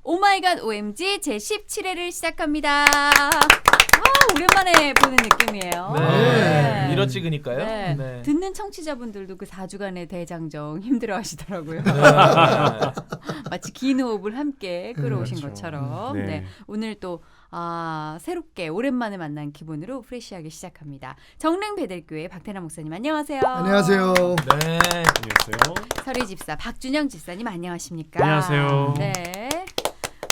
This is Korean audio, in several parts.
오마이갓 OMG 제17회를 시작합니다. 오랜만에 보는 느낌이에요. 네. 밀어 찍으니까요. 네. 네. 듣는 청취자분들도 그 4주간의 대장정 힘들어 하시더라고요. 네. 마치 긴 호흡을 함께 끌어오신 그렇죠. 것처럼. 네. 네. 오늘 또 새롭게 오랜만에 만난 기분으로 프레시하게 시작합니다. 정릉배들교회 박태남 목사님 안녕하세요. 안녕하세요. 네. 안녕하세요. 설희 집사 박준영 집사님 안녕하십니까? 안녕하세요. 네.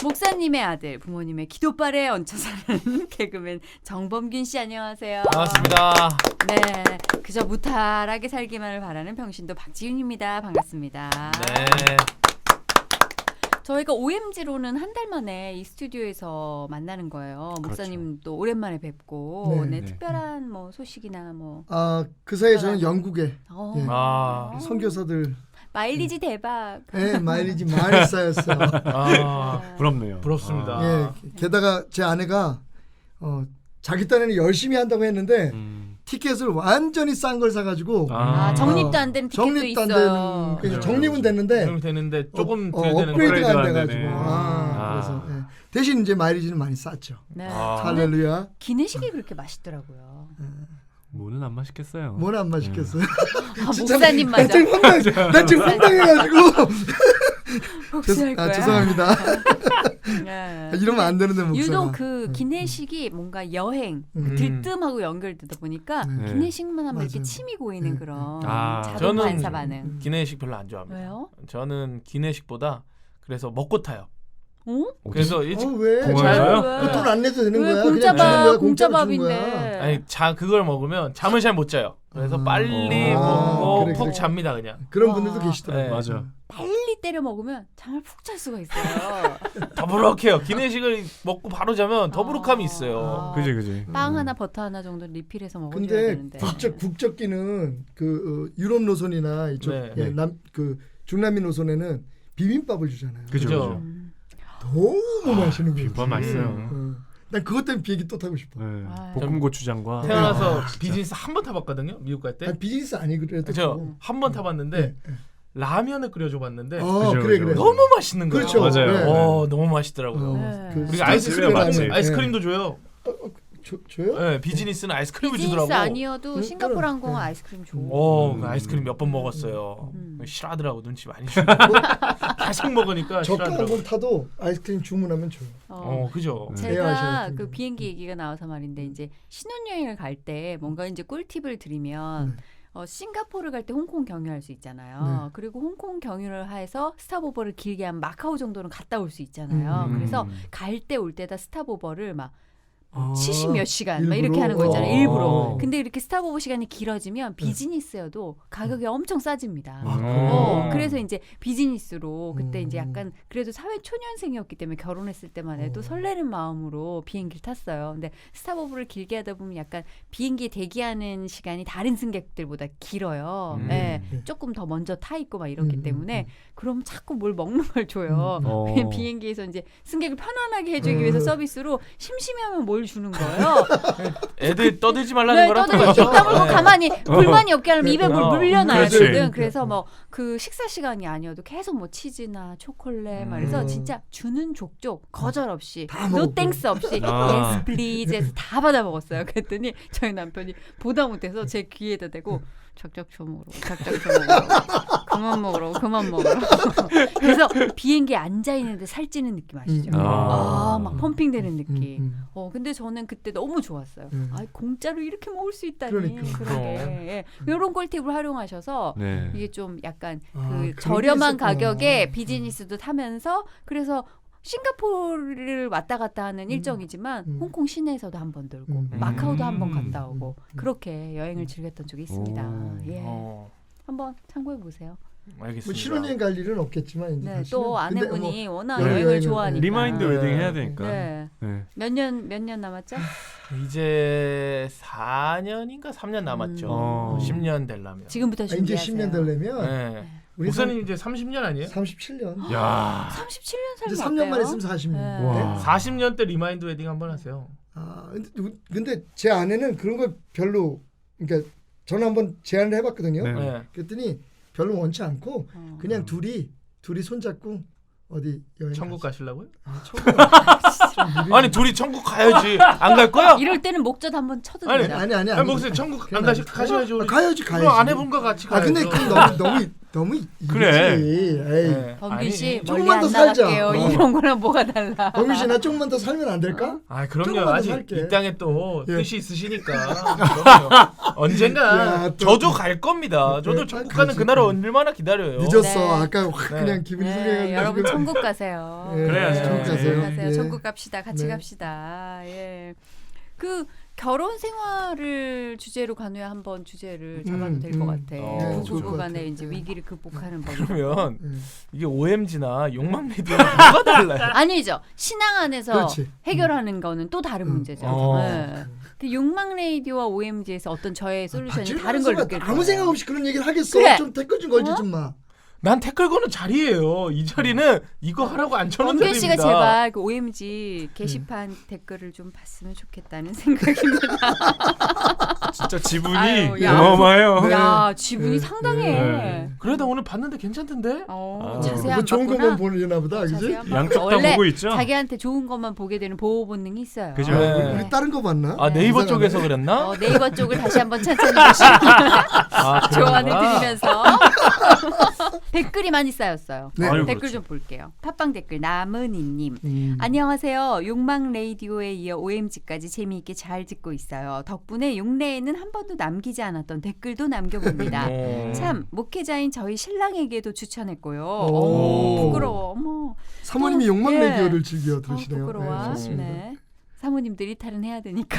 목사님의 아들 부모님의 기도발에 얹혀 사는 개그맨 정범균 씨 안녕하세요. 반갑습니다. 네, 그저 무탈하게 살기만을 바라는 병신도 박지윤입니다. 반갑습니다. 네. 저희가 OMG로는 한 달 만에 이 스튜디오에서 만나는 거예요. 목사님 또 오랜만에 뵙고 네, 네, 네. 특별한 뭐 소식이나 뭐 그 사이에 저는 영국에 예. 선교사들 마일리지 대박. 마일리지 많이 쌓였어요. 부럽네요. 부럽습니다. 예, 게다가 제 아내가 자기 딴에는 열심히 한다고 했는데 티켓을 완전히 싼 걸 사가지고 적립도 안 되는 티켓도 적립도 안 있어요. 되는 적립은 됐는데 그럼 되는데 조금 돼야 되는 업그레이드가 안 업그레이드가 안 돼가지고 되네. 그래서 대신 이제 마일리지는 많이 쌌죠. 네. 할렐루야. 기내식이 그렇게 맛있더라고요. 뭐는 안 맛있겠어요. 뭐는 안 맛있겠어요. 목사님 맞아. 나 지금 황당해가지고. 복수할 거야. 죄송합니다. 네. 이러면 안 되는데 목사가. 유독 그 기내식이 뭔가 여행, 들뜸하고 연결되다 보니까 네. 기내식만 하면 이렇게 맞아요. 침이 고이는 네. 그런 자동 저는 반사 반응. 기내식 별로 안 좋아합니다. 왜요? 저는 기내식보다 그래서 먹고 타요. 어? 그래서 일찍 왜? 공항에서요? 돈 안 내도 되는 왜 거야? 공짜밥, 그냥 주는 거야? 공짜로 주는 공짜밥인데. 거야? 그걸 먹으면 잠을 잘 못 자요. 그래서 빨리 아, 먹고 그래, 푹 그래. 잡니다 그냥. 그런 와. 분들도 계시더라고요. 네. 맞아. 빨리 때려 먹으면 잠을 푹 잘 수가 있어요. 더부룩해요. 기내식을 먹고 바로 자면 더부룩함이 있어요. 그지. 빵 하나 버터 하나 정도 리필해서 먹어줘야 근데 되는데. 국적기는 그 유럽 노선이나 이쪽 네. 그 중남미 노선에는 비빔밥을 주잖아요. 그죠. 너무 맛있는 거예요. 비빔밥 맛있어요. 난 그것 때문에 비행기 또 타고 싶어. 네. 아. 볶음 고추장과 태어나서 비즈니스 한 번 타봤거든요. 미국 갈 때. 아니, 비즈니스 아니그래도 저 한 번 타봤는데 네. 라면을 끓여줘봤는데 그죠, 그래. 그죠. 너무 맛있는 거예요. 그렇죠. 맞아요. 네. 너무 맛있더라고요. 네. 그 그리고 아이스크림 맛집. 아이스크림도 줘요. 줘요? 네, 비즈니스는 아이스크림을 비즈니스 주더라고. 아니어도 싱가포르 그럼. 항공은 아이스크림 줘. 그 아이스크림 몇 번 먹었어요. 음. 싫어하더라고. 눈치 많이 주고. 계속 먹으니까 저가 싫어하더라고. 항공 타도 아이스크림 주문하면 줘요. 그죠. 제가 대여하셔야 그 돼요. 비행기 얘기가 나와서 말인데 이제 신혼여행을 갈 때 뭔가 이제 꿀팁을 드리면 싱가포르 갈 때 홍콩 경유할 수 있잖아요. 네. 그리고 홍콩 경유를 해서 스탑오버를 길게 하면 마카오 정도는 갔다 올 수 있잖아요. 그래서 갈 때 올 때다 스탑오버를 막 70 몇 시간 막 이렇게 일부러? 하는 거 있잖아요. 일부러. 어. 근데 이렇게 스탑오버 시간이 길어지면 비즈니스여도 가격이 엄청 싸집니다. 그래요? 그래서 이제 비즈니스로 그때 이제 약간 그래도 사회 초년생이었기 때문에 결혼했을 때만 해도 설레는 마음으로 비행기를 탔어요. 근데 스탑오버를 길게 하다 보면 약간 비행기에 대기하는 시간이 다른 승객들보다 길어요. 네, 조금 더 먼저 타 있고 막 이렇기 때문에 그럼 자꾸 뭘 먹는 걸 줘요. 비행기에서 이제 승객을 편안하게 해주기 위해서 서비스로 심심하면 뭘 주는 거예요. 애들 떠들지 말라는 거랑 떠들고 똑같죠. 입 다물고 네. 가만히 불만이 없게 하려면 입에 물 물려놔야 그렇지. 되거든. 그래서 뭐 그 식사 시간이 아니어도 계속 뭐 치즈나 초콜릿 막 그래서 진짜 주는 족족 거절 없이 다 노 먹고. 땡스 없이 예스 플리즈 해서 다 받아 먹었어요. 그랬더니 저희 남편이 보다 못해서 제 귀에다 대고 작작초먹으러 그만 먹으러 그래서 비행기에 앉아있는데 살찌는 느낌 아시죠? 막 펌핑되는 느낌. 근데 저는 그때 너무 좋았어요. 공짜로 이렇게 먹을 수 있다니. 그러니까. 그러게. 이런 꿀팁을 활용하셔서 네. 이게 좀 약간 그런 게 저렴한 있었구나. 가격에 비즈니스도 타면서 그래서 싱가포르를 왔다 갔다 하는 일정이지만 홍콩 시내에서도 한번 들고 마카오도 한번 갔다 오고 그렇게 여행을 즐겼던 적이 있습니다. 예. 한번 참고해 보세요. 알겠습니다. 뭐 신혼여행 갈 일은 없겠지만 이제 네, 사실은. 또 근데 아내분이 워낙 여행을 여행을 좋아하니까. 리마인드 네. 웨딩 해야 되니까. 네. 네. 몇 년 남았죠? 이제 4년인가 3년 남았죠. 10년 되려면. 지금부터 이제 준비하세요. 10년 되려면 네. 우리 목사님 이제 30년 아니에요? 37년. 야. 37년 이제 살면 3년만 어때요? 있으면 40년. 네. 와. 40년 때 리마인드 웨딩 한번 하세요. 근데 제 아내는 그런 걸 별로 그러니까 저는 한번 제안을 해봤거든요. 네. 네. 그랬더니 별로 원치 않고 그냥 둘이 손잡고 어디 여행 천국 가시려고요? 천국 아니 둘이 천국 가야지. 안 갈 거야? 이럴 때는 목젖 한번 쳐도 아니, 된다. 아니 아니 목사님 천국 안 가셔야지. 우리. 가야지. 그럼 아내분과 같이 가야죠. 근데 그 너무 그래. 이르지. 에이. 네. 범균 씨 아니, 멀리 조금만 안 더 살자. 나갈게요. 이런 거랑 뭐가 달라? 범규 씨 나 조금만 더 살면 안 될까? 아 그럼요. 조금만 더 아직 살게. 이 땅에 또 예. 뜻이 있으시니까. 그럼요. 언젠가 야, 또- 저도 갈 겁니다. 저도 네, 천국 가지. 가는 그날을 얼마나 기다려요. 늦었어. 네. 아까 확 네. 그냥 기분이 네, 상해가지고. 여러분 천국 가세요. 예, 그래야죠. 천국 가세요. 가세요. 예. 천국 갑시다. 같이 네. 갑시다. 예. 그 결혼 생활을 주제로 가누야 한번 주제를 잡아도 될 것 같아. 네, 좋을 것 부부간의 같아요. 이제 네. 위기를 극복하는 법. 그러면 예. 이게 OMG나 욕망 미디어랑 뭐가 달라요? 아니죠. 신앙 안에서 그렇지. 해결하는 거는 또 다른 문제죠. 어. 예. 그 욕망 레이디오와 OMG에서 어떤 저의 솔루션이 다른 박진환 걸 선수가 느낄 거예요. 아무 생각 없이 그런 얘기를 하겠어. 그래. 좀 댓글 좀 걸지 어? 좀 마. 난 태클 거는 자리예요. 이 자리는 이거 하라고 앉혀놓은 범균 자리입니다. 씨가 제발 그 OMG 게시판 댓글을 좀 봤으면 좋겠다는 생각입니다. 진짜 지분이 아유, 야. 어마어마해요. 네. 야, 지분이 네. 상당해. 네. 그래도 오늘 봤는데 괜찮던데? 어, 아. 자세히 뭐 안 좋은 봤구나. 것만 보려나 보다. 그지? 자세히 안 봤구나. 양쪽 다 원래 보고 있죠? 자기한테 좋은 것만 보게 되는 보호 본능이 있어요. 그죠? 네. 우리 다른 거 봤나? 아 네이버 이상하네. 쪽에서 그랬나? 네이버 쪽을 다시 한번 천천히 보시고 아, 조언을 그런구나. 드리면서 댓글이 많이 쌓였어요. 네. 아유, 댓글 그렇죠. 좀 볼게요. 팟빵 댓글 남은이님. 음. 안녕하세요. 욕망 레이디오에 이어 OMG까지 재미있게 잘 듣고 있어요. 덕분에 용래에는 한 번도 남기지 않았던 댓글도 남겨봅니다. 참 목회자인 저희 신랑에게도 추천했고요. 오. 부끄러워. 어머. 사모님이 또, 욕망 예. 레디오를 즐겨 들으시네요. 부끄러워. 네, 좋습니다. 네. 사모님들 일탈은 해야 되니까.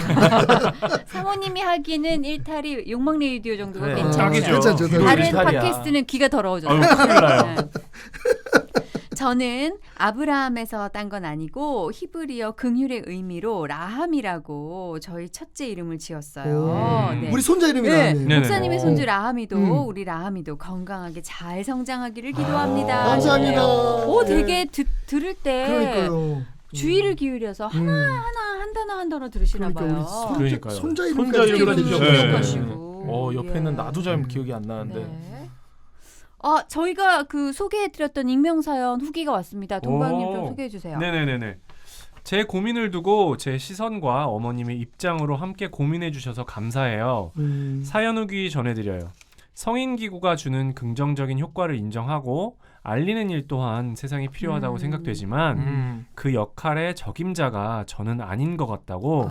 사모님이 하기는 일탈이 욕망 레이디오 정도가 그래. 괜찮아요. 딱이죠. 괜찮죠. 기도 다른 일탈이야. 팟캐스트는 귀가 더러워져요. 아유, 큰일 나요. 네. 저는 아브라함에서 딴 건 아니고 히브리어 긍휼의 의미로 라함이라고 저희 첫째 이름을 지었어요. 오. 네. 우리 손자 이름이 네. 나네요. 네. 목사님의 손주 라함이도 음. 우리 라함이도 건강하게 잘 성장하기를 기도합니다. 감사합니다. 오, 네. 되게 들을 때 그러니까요. 주의를 기울여서 음. 하나 한 단어 들으시나 그러니까 봐요. 우리 그러니까요. 손자 손자 이름까지 이름까지 기억하시고. 기억하시고. 옆에 있는 나도 잘 기억이 안 나는데. 네. 저희가 그 소개해드렸던 익명사연 후기가 왔습니다. 동방님 좀 오. 소개해 주세요. 네네네네. 제 고민을 두고 제 시선과 어머님의 입장으로 함께 고민해 주셔서 감사해요. 사연 후기 전해드려요. 성인기구가 주는 긍정적인 효과를 인정하고 알리는 일 또한 세상에 필요하다고 생각되지만 그 역할의 적임자가 저는 아닌 것 같다고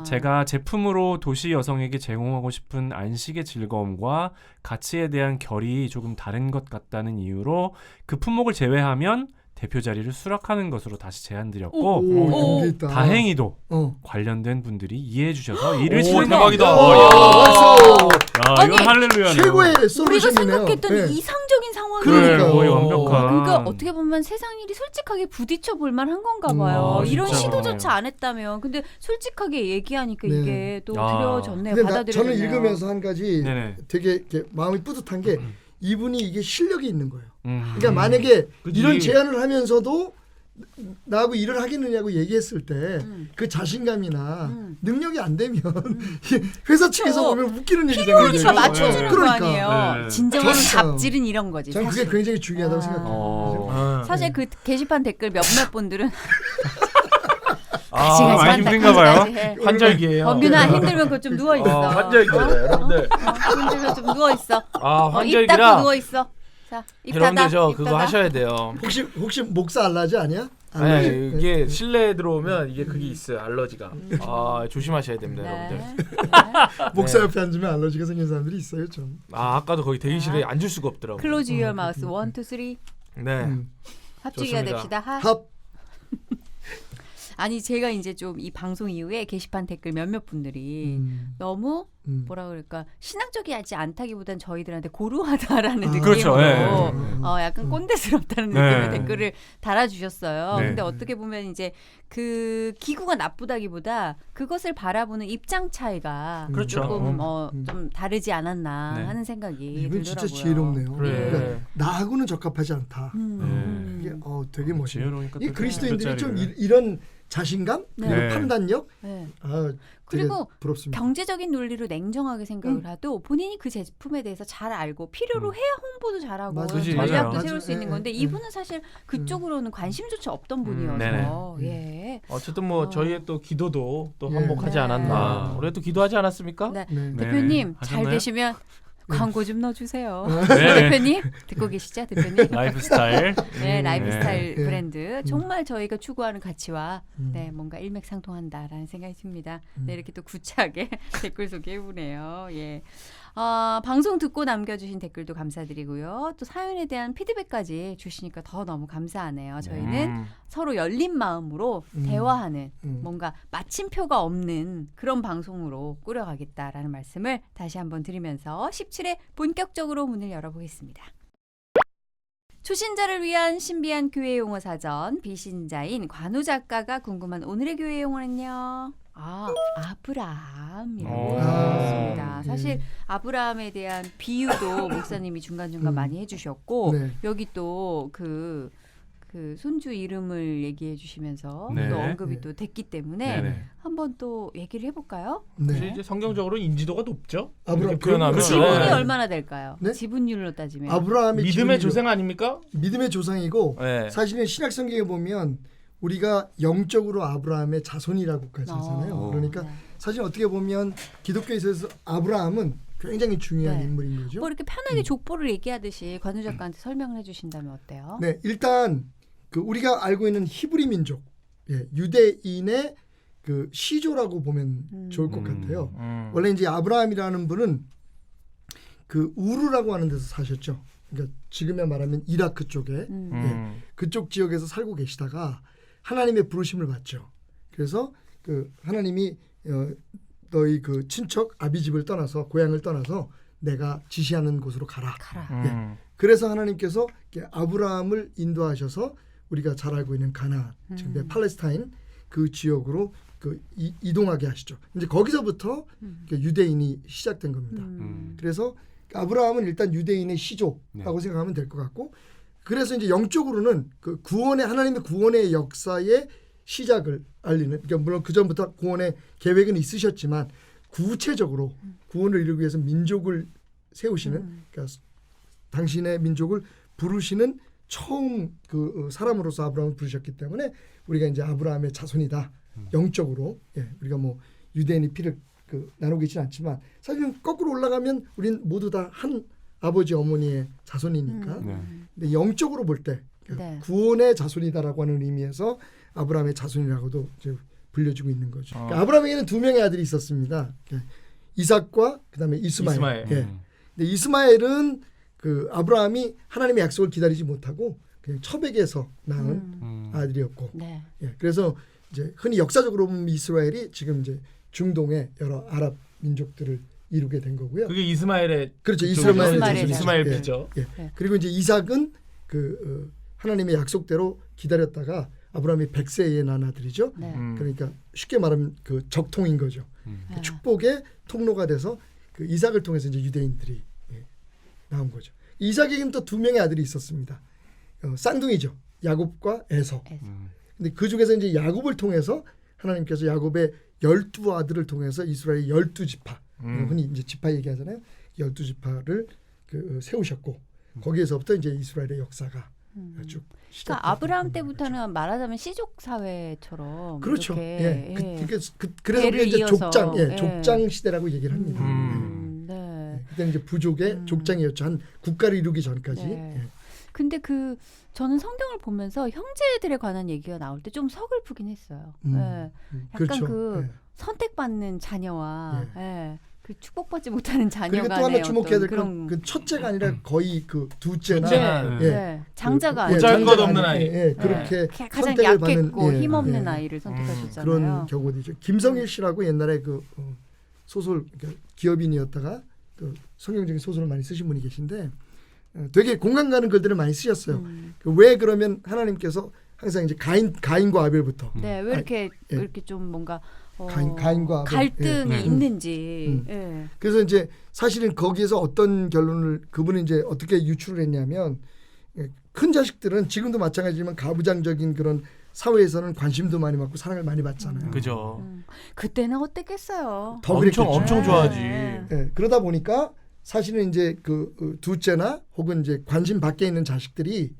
제가 제품으로 도시 여성에게 제공하고 싶은 안식의 즐거움과 가치에 대한 결이 조금 다른 것 같다는 이유로 그 품목을 제외하면 대표 자리를 수락하는 것으로 다시 제안드렸고 오, 용기 있다. 다행히도 어. 관련된 분들이 이해해 주셔서 일을 오, 진행. 대박이다. 박수! 야, 아니, 이건 할렐루야네요. 최고의 우리가 솔루션이네요. 생각했던 네. 이상적인 상황이 그러니까요. 거의 완벽한. 그러니까 어떻게 보면 세상 일이 솔직하게 부딪혀 볼 만한 건가 봐요. 아, 이런 진짜. 시도조차 안 했다면. 근데 솔직하게 얘기하니까 네. 이게 또 아. 드려졌네요. 근데 받아들여졌네요. 저는 읽으면서 한 가지 네네. 되게 이렇게 마음이 뿌듯한 게 이분이 이게 실력이 있는 거예요. 그러니까 음. 만약에 그치. 이런 제안을 하면서도 나하고 일을 하겠느냐고 얘기했을 때 그 자신감이나 능력이 안 되면 회사 측에서 그렇죠. 보면 웃기는 필요하니까 얘기잖아요. 그렇죠. 맞춰주는 거 그러니까. 아니에요. 네. 진정한 저는 갑질은 이런 거지. 저는 그게 사실. 굉장히 중요하다고 아. 생각해요. 사실 그 게시판 댓글 몇몇 분들은 아, 같이 많이 한다, 힘든가 봐요. 같이 해. 환절기예요. 범균아 힘들면 그거 좀 누워 있어. 환절기예요, 여러분들. 힘들면 좀 누워 있어. 아, 입 닫고 환절기라. 누워 있어. 자, 입 여러분들 닫아. 저 입 그거 닫아. 하셔야 돼요. 혹시 목사 알러지 아니야? 네, 알러지? 이게 실내에 들어오면 이게 그게 있어요. 알러지가. 아, 조심하셔야 됩니다, 여러분들. 네. 목사 네. 옆에 앉으면 알러지가 생긴 사람들이 있어요, 좀. 아, 아까도 거기 대기실에 앉을 수가 없더라고요. 클로즈 유어 마우스 1, 2, 3 네. 합주기가 좋습니다. 됩시다. 합. 아니 제가 이제 좀 이 방송 이후에 게시판 댓글 몇몇 분들이 너무 뭐라 그럴까 신앙적이지 않다기보단 저희들한테 고루하다라는 느낌으로 그렇죠. 예. 약간 꼰대스럽다는 네. 느낌의 댓글을 달아주셨어요. 네. 근데 어떻게 보면 이제 그 기구가 나쁘다기보다 그것을 바라보는 입장 차이가 그렇죠. 조금 좀 다르지 않았나 네. 하는 생각이 이분 들더라고요. 진짜 지혜롭네요. 그래. 그러니까 나하고는 적합하지 않다. 음. 이게 되게 멋있네요. 지혜로우니까 이 또 그리스도인들이 좀 몇 자리를. 이런 자신감, 네. 이런 판단력, 네. 아, 되게 그리고 부럽습니다. 경제적인 논리로 냉정하게 생각을 해도 본인이 그 제품에 대해서 잘 알고 필요로 해야 홍보도 잘하고 맞아요. 그치, 전략도 맞아요. 세울 수 있는 예, 건데 예. 이분은 사실 그쪽으로는 관심조차 없던 분이어서 네네. 예. 어쨌든 뭐 저희의 또 기도도 또 예. 한몫하지 네. 않았나. 우리가 또 기도하지 않았습니까? 네. 네. 대표님 잘 하셨나요? 되시면 광고 좀 넣어주세요. 네. 대표님 듣고 계시죠, 대표님? 라이프 스타일. 네, 라이프 네. 스타일 네. 브랜드 정말 저희가 추구하는 가치와 음. 네, 뭔가 일맥상통한다라는 생각이 듭니다. 네, 이렇게 또 구차하게 댓글 소개해보네요. 예. 방송 듣고 남겨주신 댓글도 감사드리고요. 또 사연에 대한 피드백까지 주시니까 더 너무 감사하네요. 저희는 서로 열린 마음으로 대화하는 뭔가 마침표가 없는 그런 방송으로 꾸려가겠다라는 말씀을 다시 한번 드리면서 17회 본격적으로 문을 열어보겠습니다. 초신자를 위한 신비한 교회 용어 사전, 비신자인 관우 작가가 궁금한 오늘의 교회 용어는요. 아브라함이라고 했습니다. 사실 예. 아브라함에 대한 비유도 목사님이 중간중간 많이 해주셨고 네. 여기 또 그 손주 이름을 얘기해 주시면서 네. 또 언급이 네. 또 됐기 때문에 네네. 한번 또 얘기를 해볼까요? 사실 네. 이제 성경적으로 인지도가 높죠. 아브라함, 이렇게 표현하면 그렇죠. 지분이 네. 얼마나 될까요? 네? 지분율로 따지면. 아브라함이 믿음의 지금이죠. 조상 아닙니까? 믿음의 조상이고 네. 사실은 신약 성경에 보면 우리가 영적으로 아브라함의 자손이라고까지 하잖아요. 그러니까 네. 사실 어떻게 보면 기독교에 있어서 아브라함은 굉장히 중요한 네. 인물인 거죠. 뭐 이렇게 편하게 족보를 얘기하듯이 관우 작가한테 설명을 해주신다면 어때요? 네, 일단 그 우리가 알고 있는 히브리 민족, 유대인의 그 시조라고 보면 좋을 것 같아요. 원래 이제 아브라함이라는 분은 그 우르라고 하는 데서 사셨죠. 그러니까 지금에 말하면 이라크 쪽에 그쪽 지역에서 살고 계시다가 하나님의 부르심을 받죠. 그래서 그 하나님이 너희 그 친척 아비 집을 떠나서 고향을 떠나서 내가 지시하는 곳으로 가라. 그래서 하나님께서 이렇게 아브라함을 인도하셔서 우리가 잘 알고 있는 가나안, 지금 팔레스타인 그 지역으로 그 이동하게 하시죠. 이제 거기서부터 유대인이 시작된 겁니다. 그래서 아브라함은 일단 유대인의 시조라고 생각하면 될 것 같고, 그래서 이제 영적으로는 그 구원의 하나님의 구원의 역사의 시작을 알리는, 그러니까 물론 그 전부터 구원의 계획은 있으셨지만 구체적으로 구원을 이루기 위해서 민족을 세우시는, 그러니까 당신의 민족을 부르시는 처음 그 사람으로서 아브라함을 부르셨기 때문에 우리가 이제 아브라함의 자손이다. 영적으로 우리가 뭐 유대인의 피를 나누고 있지는 않지만 사실은 거꾸로 올라가면 우린 모두 다 한 아버지 어머니의 자손이니까. 근데 영적으로 볼 때 네. 구원의 자손이다라고 하는 의미에서 아브라함의 자손이라고도 이제 불려지고 있는 거죠. 그러니까 아브라함에게는 두 명의 아들이 있었습니다. 이삭과 그다음에 이스마엘. 근데 이스마엘은 그 아브라함이 하나님의 약속을 기다리지 못하고 그냥 첩에게서 낳은 아들이었고, 네. 그래서 이제 흔히 역사적으로 보면 이스라엘이 지금 이제 중동의 여러 아랍 민족들을 이루게 된 거고요. 그게 이스마엘의 그렇죠. 이스마엘의 이스마엘 자손이죠. 비죠. 네. 그리고 이제 이삭은 그 하나님의 약속대로 기다렸다가 아브라함이 100세에 낳은 아들이죠. 네. 그러니까 쉽게 말하면 그 적통인 거죠. 그 축복의 통로가 돼서 그 이삭을 통해서 이제 유대인들이 나온 거죠. 이삭에게는 또 두 명의 아들이 있었습니다. 쌍둥이죠. 야곱과 에서. 근데 그 중에서 이제 야곱을 통해서 하나님께서 야곱의 12아들을 통해서 이스라엘의 12지파, 흔히 이제 지파 얘기하잖아요. 12지파를 세우셨고 거기에서부터 이제 이스라엘의 역사가 쭉 시작. 그러니까 아브라함 때부터는 말하자면 시족 사회처럼 그렇죠. 이렇게, 그래서 배를 우리가 이제 이어서, 족장 시대라고 얘기를 합니다. 네. 그때는 이제 부족의 족장이었죠. 한 국가를 이루기 전까지. 네. 근데 저는 성경을 보면서 형제들에 관한 얘기가 나올 때 좀 서글프긴 했어요. 약간 그렇죠. 선택받는 자녀와 그 축복받지 못하는 자녀가 그리고 또 하나 주목해야 될 건 그 첫째가 아니라 거의 그 둘째나 장자가 보잘것 없는 아이. 그렇게 가장 선택을 약했고 받는, 힘없는 아이를 선택하셨잖아요. 그런 경우도 김성일 씨라고 옛날에 그 소설 그러니까 기업인이었다가 또 성경적인 소설을 많이 쓰신 분이 계신데 되게 공감 가는 글들을 많이 쓰셨어요. 왜 그러면 하나님께서 항상 이제 가인과 아벨부터 네, 왜 이렇게 좀 뭔가 가인과 아벨. 갈등이 있는지. 그래서 이제 사실은 거기에서 어떤 결론을 그분이 이제 어떻게 유출을 했냐면 큰 자식들은 지금도 마찬가지지만 가부장적인 그런 사회에서는 관심도 많이 받고 사랑을 많이 받잖아요. 그죠. 그때는 어땠겠어요. 더 그랬겠죠. 엄청 좋아하지. 네. 예, 그러다 보니까 사실은 이제 그 둘째나 혹은 이제 관심 밖에 있는 자식들이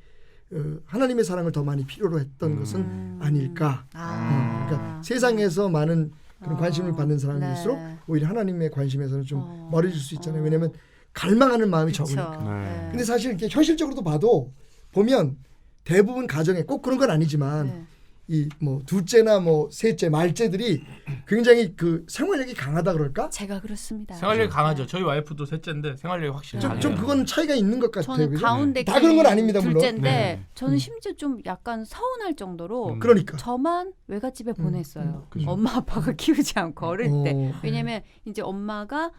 하나님의 사랑을 더 많이 필요로 했던 것은 아닐까. 그러니까 세상에서 많은 그런 관심을 받는 사람일수록 네. 오히려 하나님의 관심에서는 좀 멀어질 수 있잖아요. 왜냐하면 갈망하는 마음이 그쵸. 적으니까. 네. 근데 사실 이렇게 현실적으로도 봐도 보면 대부분 가정에 꼭 그런 건 아니지만 네. 이 뭐 둘째나 뭐 셋째, 말째들이 굉장히 그 생활력이 강하다 그럴까? 제가 그렇습니다. 생활력이 강하죠. 저희 와이프도 셋째인데 생활력이 확실히 강해요. 좀 그건 차이가 있는 것 같아요. 저는 그죠? 가운데 다 그런 건 아닙니다, 물론. 둘째인데 네. 저는 심지어 좀 약간 서운할 정도로 그러니까. 저만 외갓집에 보냈어요. 그죠. 엄마 아빠가 키우지 않고 어릴 때. 어. 왜냐면 이제 엄마가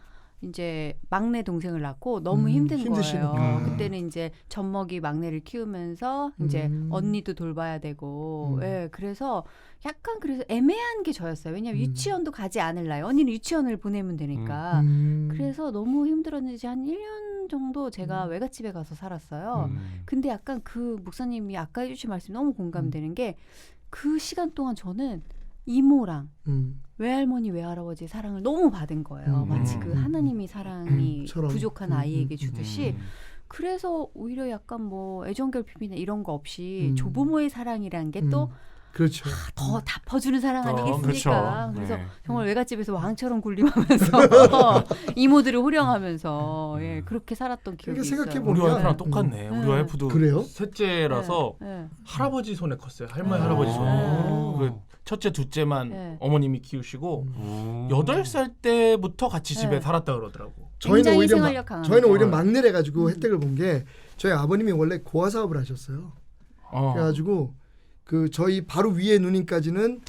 이제 막내 동생을 낳고 너무 힘든 힘드시니까. 거예요. 그때는 이제 젖먹이 막내를 키우면서 이제 언니도 돌봐야 되고, 예, 그래서 약간 그래서 애매한 게 저였어요. 왜냐면 유치원도 가지 않을 나이. 언니는 유치원을 보내면 되니까. 그래서 너무 힘들었는지 한 1년 정도 제가 외갓집에 가서 살았어요. 근데 약간 그 목사님이 아까 해주신 말씀 너무 공감되는 게 그 시간 동안 저는 이모랑 외할머니 외할아버지의 사랑을 너무 받은 거예요. 마치 그 하나님이 사랑이 처럼. 부족한 아이에게 주듯이. 그래서 오히려 약간 뭐 애정결핍이나 이런 거 없이 조부모의 사랑이란 게 또 그렇죠. 더 덮어주는 사랑 아니겠습니까? 그렇죠. 그래서 네. 정말 외갓집에서 왕처럼 군림하면서 이모들을 호령하면서 예, 그렇게 살았던 기억이 그러니까 있어요. 생각해보면 우리 보면- 와이프랑 똑같네. 우리 와이프도 그래요? 셋째라서 네. 할아버지 손에 컸어요. 할머니 네. 할아버지 손에. 네. 그 첫째, 둘째만 네. 어머님이 키우시고 오. 8살 때부터 같이 집에 네. 살았다 그러더라고. 굉장히 생활력 강한 저희는 오히려 거죠. 막내래 가지고 혜택을 본 게 저희 아버님이 원래 고아 사업을 하셨어요. 그래가지고 그 저희 바로 위에 누님까지는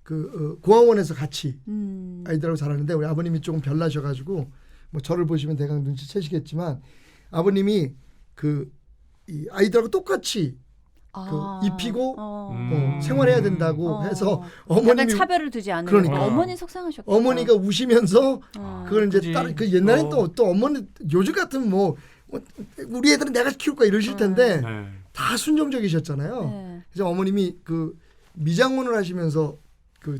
그 고아원에서 같이 아이들하고 살았는데 우리 아버님이 조금 별나셔가지고 뭐 저를 보시면 대강 눈치채시겠지만 아버님이 그 이 아이들하고 똑같이 입히고 생활해야 된다고 해서 약간 어머님이 차별을 두지 않으려고 그러니까. 어머니 속상하셨겠다. 어머니가 우시면서 그걸 이제 그치. 그 옛날엔 또 어머니 요즘 같은 뭐 우리 애들은 내가 키울 거야 이러실 텐데 네. 다 순종적이셨잖아요. 네. 그래서 어머님이 그 미장원을 하시면서 그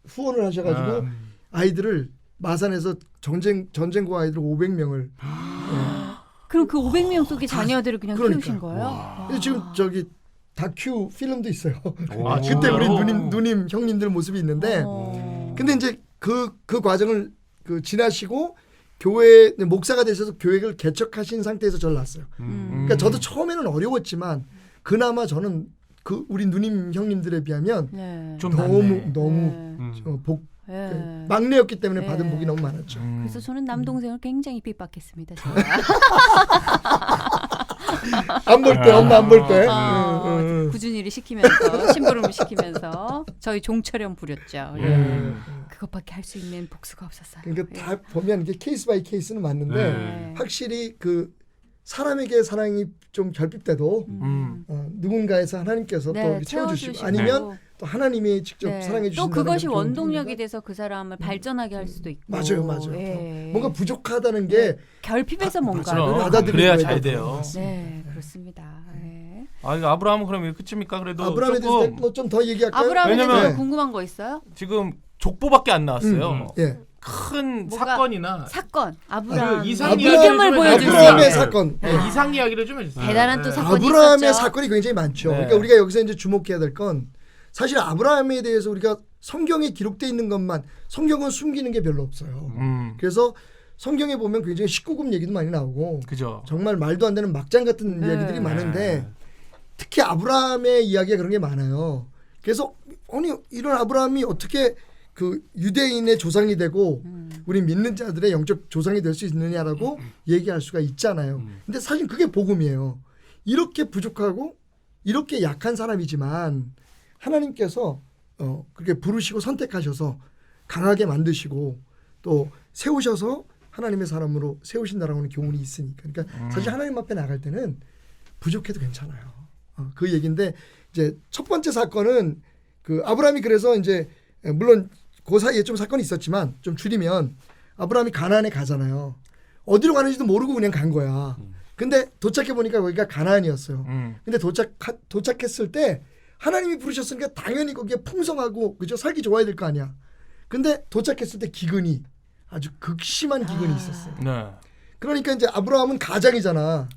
후원을 하셔가지고 아이들을 마산에서 전쟁고 아이들 500명을 그럼 그 500명 속의 자녀들을 그냥 그러니까. 키우신 거예요? 와. 그래서 지금 저기 다큐 필름도 있어요. 아, 그때 진짜로? 우리 누님 형님들 모습이 있는데 근데 이제 그 과정을 그 지나시고 교회 목사가 되셔서 교회를 개척하신 상태에서 저를 낳았어요. 그러니까 저도 처음에는 어려웠지만 그나마 저는 그 우리 누님 형님들에 비하면 네. 좀 너무 낫네. 네. 복 네. 막내였기 때문에 네. 받은 복이 너무 많았죠. 그래서 저는 남동생을 굉장히 핍박했습니다. 제가. 안 볼 때 엄마 안 볼 때. 굳은 일을 시키면서 심부름을 시키면서 저희 종처럼 부렸죠. 예. 그것밖에 할 수 있는 복수가 없었어요. 그러니까 예. 다 보면 이게 케이스 바이 케이스는 맞는데 네. 확실히 그 사람에게 사랑이 좀 결핍돼도 누군가에서 하나님께서 네, 또 이렇게 채워주시고 채워주시고. 아니면 또 하나님이 직접 네. 사랑해 또 주신다는 그것이 게 좋은 원동력이 일이니까. 돼서 그 사람을 발전하게 할 수도 있고. 맞아요. 예. 뭔가 부족하다는 게 결핍에서 뭔가 그렇죠. 받아들이고 그래야 해야 잘 되고. 돼요. 네, 그렇습니다. 예. 아, 이거 아브라함은 그럼 이게 끝입니까? 그래도 아브라함에 대해서 조금 뭐 좀 더 얘기할까요? 아브라함에 대해서 왜냐면- 궁금한 거 있어요? 지금 족보밖에 안 나왔어요. 예. 큰 뭐가- 사건이나 사건 아브라함 그 이상 이름을 보여줄 수 아브라함의 있는 사건. 네, 이상 이야기를 좀 해주세요. 대단한 또 네. 사건이 아브라함의 있었죠. 사건이 굉장히 많죠. 네. 그러니까 우리가 여기서 이제 주목해야 될 건 사실 아브라함에 대해서 우리가 성경에 기록되어 있는 것만 성경은 숨기는 게 별로 없어요. 그래서 성경에 보면 굉장히 19금 얘기도 많이 나오고 그죠. 정말 말도 안 되는 막장 같은 네. 이야기들이 많은데 특히 아브라함의 이야기가 그런 게 많아요. 그래서 아니 이런 아브라함이 어떻게 그 유대인의 조상이 되고 우리 믿는 자들의 영적 조상이 될 수 있느냐라고 얘기할 수가 있잖아요. 근데 사실 그게 복음이에요. 이렇게 부족하고 이렇게 약한 사람이지만 하나님께서 그렇게 부르시고 선택하셔서 강하게 만드시고 또 세우셔서 하나님의 사람으로 세우신다라고 하는 교훈이 있으니까. 그러니까 사실 하나님 앞에 나갈 때는 부족해도 괜찮아요. 그 얘기인데 이제 첫 번째 사건은 그 아브라함이 그래서 이제 물론 그 사이에 좀 사건이 있었지만 좀 줄이면 아브라함이 가나안에 가잖아요. 어디로 가는지도 모르고 그냥 간 거야. 근데 도착해 보니까 거기가 가나안이었어요. 근데 도착했을 때 하나님이 부르셨으니까 당연히 거기에 풍성하고 그죠? 살기 좋아야 될 거 아니야. 근데 도착했을 때 기근이 아주 극심한 기근이 있었어요. 네. 그러니까 이제 아브라함은 가장이잖아.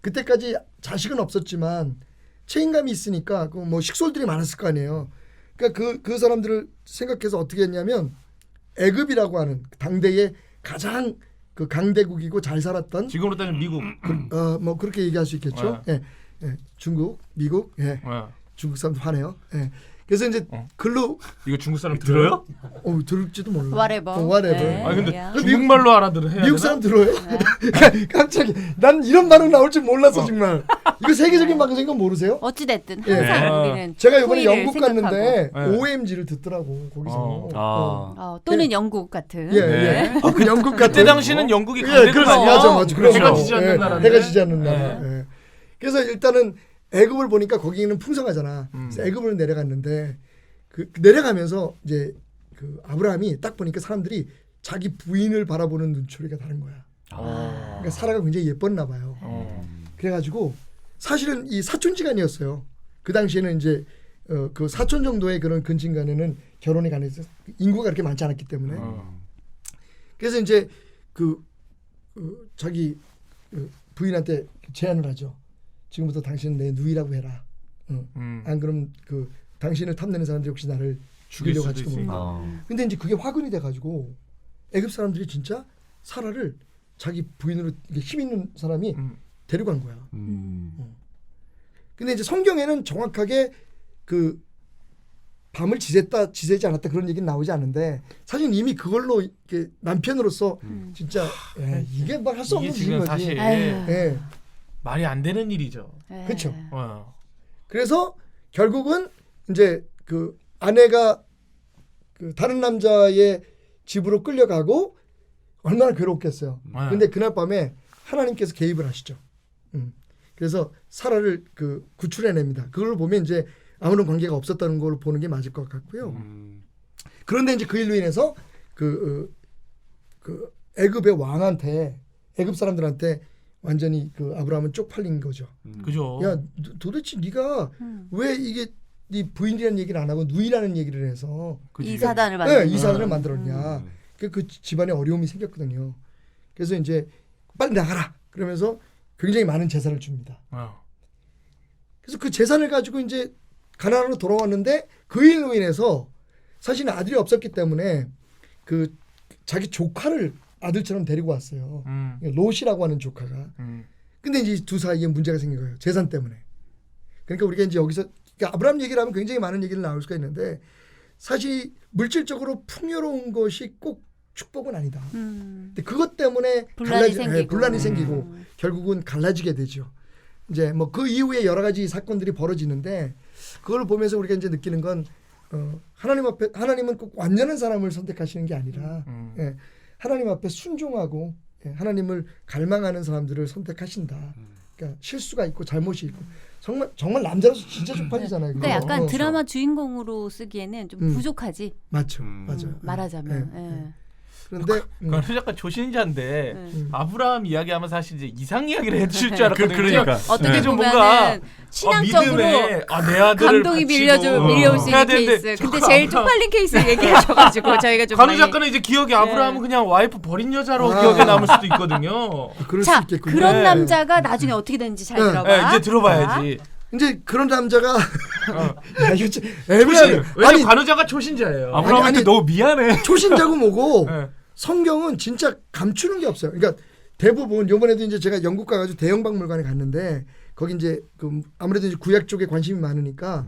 그때까지 자식은 없었지만 책임감이 있으니까 그 뭐 식솔들이 많았을 거 아니에요. 그러니까 그 사람들을 생각해서 어떻게 했냐면 애굽이라고 하는 당대의 가장 그 강대국이고 잘 살았던 지금으로 따지면 미국. 뭐 그렇게 얘기할 수 있겠죠. 예. 중국, 미국, 중국 사람도 화내요. 그래서 이제 글로 이거 중국 사람 들어요? 들을지도 몰라. whatever. whatever. 아니 근데 야. 중국말로 알아들은 해야 미국 되나? 사람 들어요? 깜짝이. 난 이런 반응 나올 줄 몰랐어 정말. 이거 세계적인 방송인 건 모르세요? 어찌 됐든 예. 항상 우리는 제가 이번에 후일을 영국 생각하고. 갔는데 네. OMG를 듣더라고 거기서. 또는 영국 같은. 예. 그 영국 같은. 그때 당시는 영국이 예, 강대국 그렇지. 아니야? 맞아. 그래서 해가 지지 않는 나라인데. 해가 지지 않는 나라. 예. 그래서 일단은 애굽을 보니까 거기는 풍성하잖아. 그래서 애굽을 내려갔는데 그 내려가면서 이제 그 아브라함이 딱 보니까 사람들이 자기 부인을 바라보는 눈초리가 다른 거야. 그러니까 사라가 굉장히 예뻤나 봐요. 그래가지고 사실은 이 사촌지간이었어요. 그 당시에는 이제 그 사촌 정도의 그런 근친간에는 결혼이 가능해서 인구가 그렇게 많지 않았기 때문에. 그래서 이제 자기 부인한테 제안을 하죠. 지금부터 당신은 내 누이라고 해라. 안 그럼 당신을 탐내는 사람들이 혹시 나를 죽이려고 할지도 모른다. 근데 이제 그게 화근이 돼가지고 애굽 사람들이 진짜 사라를 자기 부인으로 힘 있는 사람이 데려간 거야. 근데 이제 성경에는 정확하게 그 밤을 지새지 않았다 그런 얘기는 나오지 않는데 사실 이미 그걸로 이렇게 남편으로서 진짜 이게 막 할 수 없는 이게 지금 일인 사실 거지. 말이 안 되는 일이죠. 그렇죠. 그래서 결국은 이제 그 아내가 그 다른 남자의 집으로 끌려가고 얼마나 괴롭겠어요. 근데 그날 밤에 하나님께서 개입을 하시죠. 그래서 사라를 구출해냅니다. 그걸 보면 이제 아무런 관계가 없었다는 걸 보는 게 맞을 것 같고요. 그런데 이제 그 일로 인해서 그 애굽의 왕한테 애굽 사람들한테 완전히 아브라함은 쪽팔린 거죠. 그죠. 야 도대체 네가 왜 이게 네 부인이라는 얘기를 안 하고 누이라는 얘기를 해서 이 사단을 만들었냐. 이 사단을 만들었냐. 그 집안에 어려움이 생겼거든요. 그래서 이제 빨리 나가라. 그러면서 굉장히 많은 재산을 줍니다. 그래서 그 재산을 가지고 이제 가나안으로 돌아왔는데 그 일로 인해서 사실은 아들이 없었기 때문에 그 자기 조카를 아들처럼 데리고 왔어요. 롯이라고 하는 조카가. 근데 이제 두 사이에 문제가 생긴 거예요. 재산 때문에. 그러니까 우리가 이제 여기서 그러니까 아브라함 얘기를 하면 굉장히 많은 얘기를 나올 수가 있는데 사실 물질적으로 풍요로운 것이 꼭 축복은 아니다. 근데 그것 때문에 분란이 생기고 결국은 갈라지게 되죠. 이제 뭐 그 이후에 여러 가지 사건들이 벌어지는데 그걸 보면서 우리가 이제 느끼는 건 하나님 앞에 하나님은 꼭 완전한 사람을 선택하시는 게 아니라 하나님 앞에 순종하고 하나님을 갈망하는 사람들을 선택하신다. 그러니까 실수가 있고 잘못이 있고 정말 남자로서 진짜 쪽팔리잖아요. 근데 약간 드라마 주인공으로 쓰기에는 좀 부족하지. 맞죠, 맞아요. 말하자면. 그런데 그건 약간 조신자인데 아브라함 이야기하면 사실 이제 이상 이야기를 해주실 줄 알았거든요. 그러니까. 어떻게 좀 보면은 뭔가 신앙적으로 믿음에, 내 아들을 감동이 바치고 밀려올 수 해야 있는 되는데 케이스. 근데 제일 쪽팔린 케이스 얘기하셔가지고 저희가 좀 간호 많이. 작가는 이제 기억에 아브라함은 그냥 와이프 버린 여자로 기억에 남을 수도 있거든요. 그럴 수 자, 있겠군요. 그런 남자가 나중에 어떻게 되는지 잘 들어봐. 이제 들어봐야지. 이제 그런 남자가 야, 이거 좀 왜냐면 아니 간호자가 초신자예요. 아브라함한테 아니, 너무 미안해. 초신자고 뭐고 네. 성경은 진짜 감추는 게 없어요. 그러니까 대부분 요번에도 이제 제가 영국 가가지고 대형 박물관에 갔는데 거기 이제 아무래도 이제 구약 쪽에 관심이 많으니까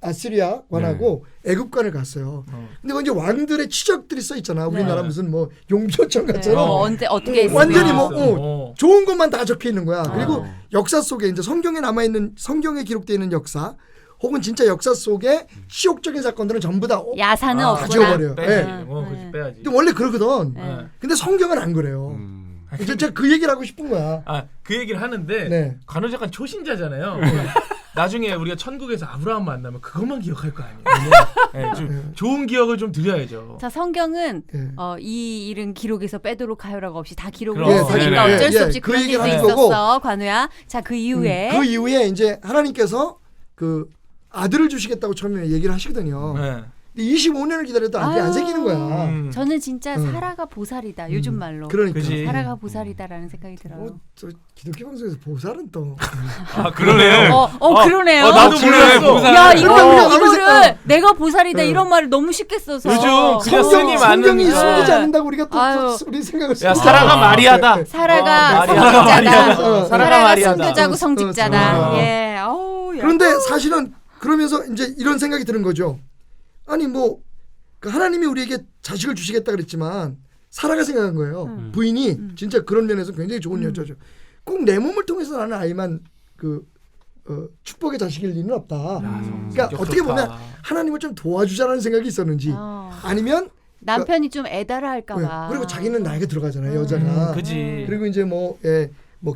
아스리아관하고 애굽관을 갔어요. 근데 거기 이제 왕들의 치적들이 써 있잖아. 우리나라 무슨 뭐 용표천가처럼 언제 어떻게 했으면. 완전히 좋은 것만 다 적혀 있는 거야. 그리고 역사 속에 이제 성경에 남아 있는 성경에 기록되어 있는 역사 혹은 진짜 역사 속에 시옥적인 사건들은 전부 다 야사는 다 없구나. 지워버려요. 그렇지 빼야지. 근데 원래 그러거든. 네. 근데 성경은 안 그래요. 이제 제가 그 얘기를 하고 싶은 거야. 그 얘기를 하는데 네. 간호 작가 초신자잖아요. 나중에 우리가 천국에서 아브라함 만나면 그것만 기억할 거 아니에요. 네, 좀 좋은 기억을 좀 드려야죠. 자, 성경은 예. 이 일은 기록에서 빼도록 하여라고 없이 다 기록을 그럼. 했으니까 예, 어쩔 수 예, 없이 그 그런 얘기를 일도 하는 거고. 있었어, 관우야. 자, 그 이후에 그 이후에 이제 하나님께서 그 아들을 주시겠다고 처음에 얘기를 하시거든요. 네. 25년을 기다려도 아들이 안 아유. 생기는 거야. 저는 진짜 응. 사라가 보살이다. 요즘 말로. 그러니까. 그지. 사라가 보살이다라는 생각이 들어요. 저 기독교 방송에서 보살은 또 아 그러네요. 그러네요. 나도 그러네, 몰랐어. 보살. 야, 우리가 이거를 내가 보살이다 응. 이런 말을 너무 쉽게 써서 요즘 그냥 성경이 스님 많은 성경이 거. 숨기지 않는다고 우리가 아유. 또 우리 생각을 야, 쓰고. 사라가 마리아다. 사라가 마리아다. 성직자다. 사라가 마리아다. 순교자고 성직자다. 어. 예. 어우, 야. 그런데 사실은 그러면서 이제 이런 생각이 드는 거죠. 아니 뭐 그 하나님이 우리에게 자식을 주시겠다 그랬지만 사라가 생각한 거예요. 부인이 진짜 그런 면에서 굉장히 좋은 여자죠. 꼭 내 몸을 통해서 나는 아이만 축복의 자식일 리는 없다. 그러니까 성격 어떻게 좋다. 보면 하나님을 좀 도와주자라는 생각이 있었는지 아니면 남편이 좀 애달아 할까봐. 그리고 자기는 나이가 들어가잖아요 여자가. 그지. 그리고 이제 뭐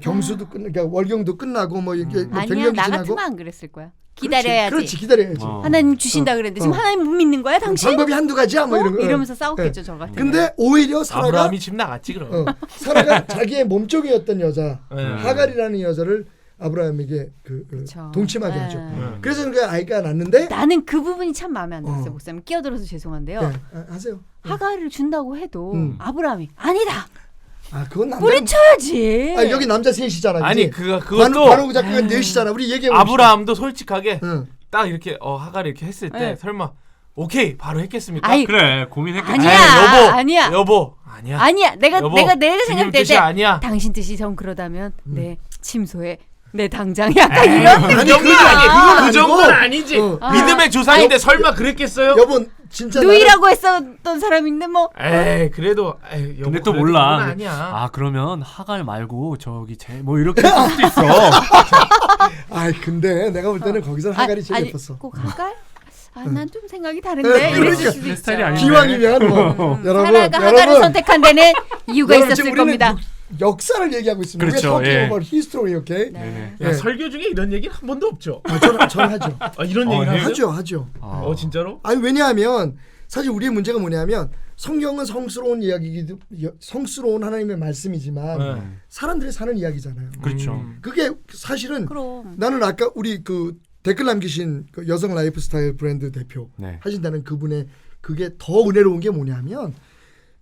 경수도 그러니까 월경도 끝나고 뭐 이게 뭐 아니야, 갱년기 나 지나고. 같으면 안 그랬을 거야. 기다려야지. 그렇지 기다려야지. 하나님 주신다 그랬는데 지금 하나님 못 믿는 거야, 당신? 방법이 한두 가지야 뭐 이런 거. 이러면서 싸웠겠죠, 저 같은. 근데 오히려 사라가 아브라함이 집 나갔지 그럼. 사라가 자기의 몸쪽이었던 여자 네. 하갈이라는 여자를 아브라함에게 그쵸. 동침하게 네. 하죠. 그래서 그 아이가 났는데 나는 그 부분이 참 마음에 안 들었어요, 목사님. 끼어들어서 죄송한데요. 하세요. 하갈을 준다고 해도 아브라함이 아니다. 그건 남자. 뿌리쳐야지. 여기 남자 셋이잖아. 아니 그지? 그것도 바로 작가가 넷이잖아. 우리 얘기해 봅시다. 아브라함도 솔직하게 응. 딱 이렇게 하갈이 이렇게 했을 때 네. 설마 오케이 바로 했겠습니까? 아이, 그래 고민했겠지. 아니야. 에이, 여보, 아니야. 여보 아니야. 아니야. 내가 여보, 내가 주님 생각될 뜻이 때 아니야. 당신 뜻이 전 그러다면 내 침소에 내 당장 약간 이런 그 느낌. 정도는 아니. 그건 그 정도는 아니고. 아니지. 어. 믿음의 조상인데 설마 그랬겠어요? 여보 진짜 누이라고 했었던 사람인데 뭐. 에이 그래도 여보, 근데 또 그래도 몰라. 그건 아니야. 그러면 하갈 말고 저기 뭐 이렇게 할 수도 있어. 근데 내가 볼 때는 거기서 하갈이 제일 예뻤어. 꼭 하갈? 난 좀 생각이 다른데 이랬을 그러니까 수도 내 있죠. 스타일이 아닌데. 기왕이면 뭐 여러분 사라가 하갈을 선택한 데는 이유가 여러분, 있었을 지금 우리는 겁니다. 역사를 얘기하고 있습니다. 그렇죠, 우리가 예. 히스토리 오케이. 네. 야, 네. 설교 중에 이런 얘기는 한 번도 없죠. 저는 하죠. 이런 얘기를 하죠? 하죠. 진짜로? 아니 왜냐하면 사실 우리의 문제가 뭐냐면 성경은 성스러운 이야기기도 성스러운 하나님의 말씀이지만 네. 사람들이 사는 이야기잖아요. 그렇죠. 그게 사실은 그럼. 나는 아까 우리 그 댓글 남기신 그 여성 라이프스타일 브랜드 대표 네. 하신다는 그분의 그게 더 은혜로운 게 뭐냐면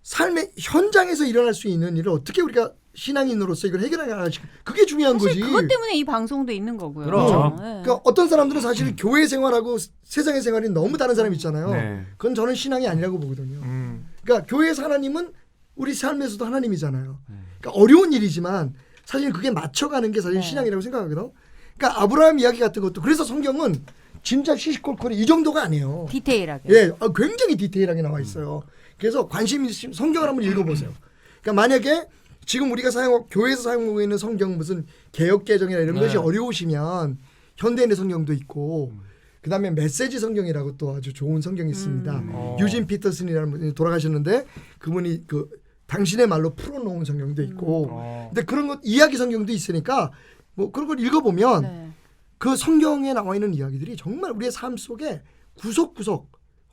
삶의 현장에서 일어날 수 있는 일을 어떻게 우리가 신앙인으로서 이걸 해결하는가 그게 중요한 거지. 사실 그것 때문에 이 방송도 있는 거고요. 그렇죠. 네. 그러니까 어떤 사람들은 사실 교회 생활하고 세상의 생활이 너무 다른 사람 있잖아요. 네. 그건 저는 신앙이 아니라고 보거든요. 그러니까 교회에서 하나님은 우리 삶에서도 하나님이잖아요. 그러니까 어려운 일이지만 사실 그게 맞춰가는 게 사실 네. 신앙이라고 생각하거든. 그러니까 아브라함 이야기 같은 것도 그래서 성경은 진짜 시시콜콜이 이 정도가 아니에요. 디테일하게. 예, 굉장히 디테일하게 나와 있어요. 그래서 관심 있으시면 성경을 한번 읽어보세요. 그러니까 만약에 지금 우리가 교회에서 사용하고 있는 성경 무슨 개역개정이나 이런 것이 어려우시면 현대인의 성경도 있고 그다음에 메시지 성경이라고 또 아주 좋은 성경이 있습니다. 유진 피터슨이라는 분이 돌아가셨는데 그분이 그 당신의 말로 풀어놓은 성경도 있고 근데 그런 것 이야기 성경도 있으니까 뭐 그런 걸 읽어보면 네. 그 성경에 나와 있는 이야기들이 정말 우리의 삶 속에 구석구석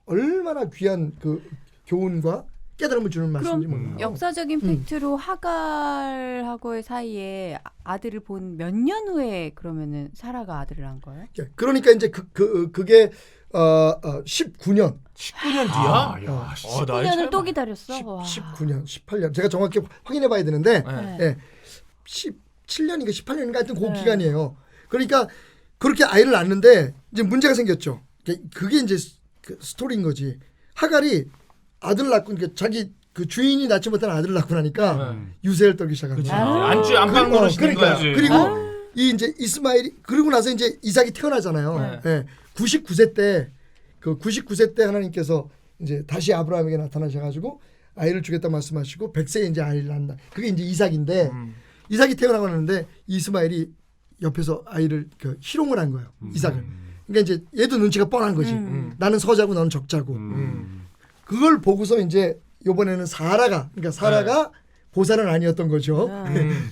얼마나 귀한 그 교훈과 깨달음을 주는 말씀인지 몰라요. 역사적인 팩트로 하갈하고의 사이에 아들을 본 몇 년 후에 그러면은 사라가 아들을 낳은 거예요? 그러니까 이제 그게 19년 19년 뒤야? 야, 10년을 또 기다렸어. 와. 19년 18년 제가 정확히 확인해 봐야 되는데 네. 예, 17년인가 18년인가 하여튼 그 네. 기간이에요. 그러니까 그렇게 아이를 낳는데 이제 문제가 생겼죠. 그게 이제 그 스토리인 거지. 하갈이 아들 낳고 그러니까 자기 그 주인이 낳지 못한 아들을 낳고 나니까 유세를 떨기 시작한 그치. 거야. 안방 노릇인 거야. 그리고 이 이제 이스마엘이 그리고 나서 이제 이삭이 태어나잖아요. 예. 99세 때 하나님께서 이제 다시 아브라함에게 나타나셔가지고 아이를 주겠다 말씀하시고 100세에 이제 아이를 낳는다. 그게 이제 이삭인데 이삭이 태어나고 나는데 이스마엘이 옆에서 아이를 희롱을 한 거예요. 이삭을. 그러니까 이제 얘도 눈치가 뻔한 거지. 나는 서자고 너는 적자고. 그걸 보고서 이제 이번에는 사라가 보살은 아니었던 거죠.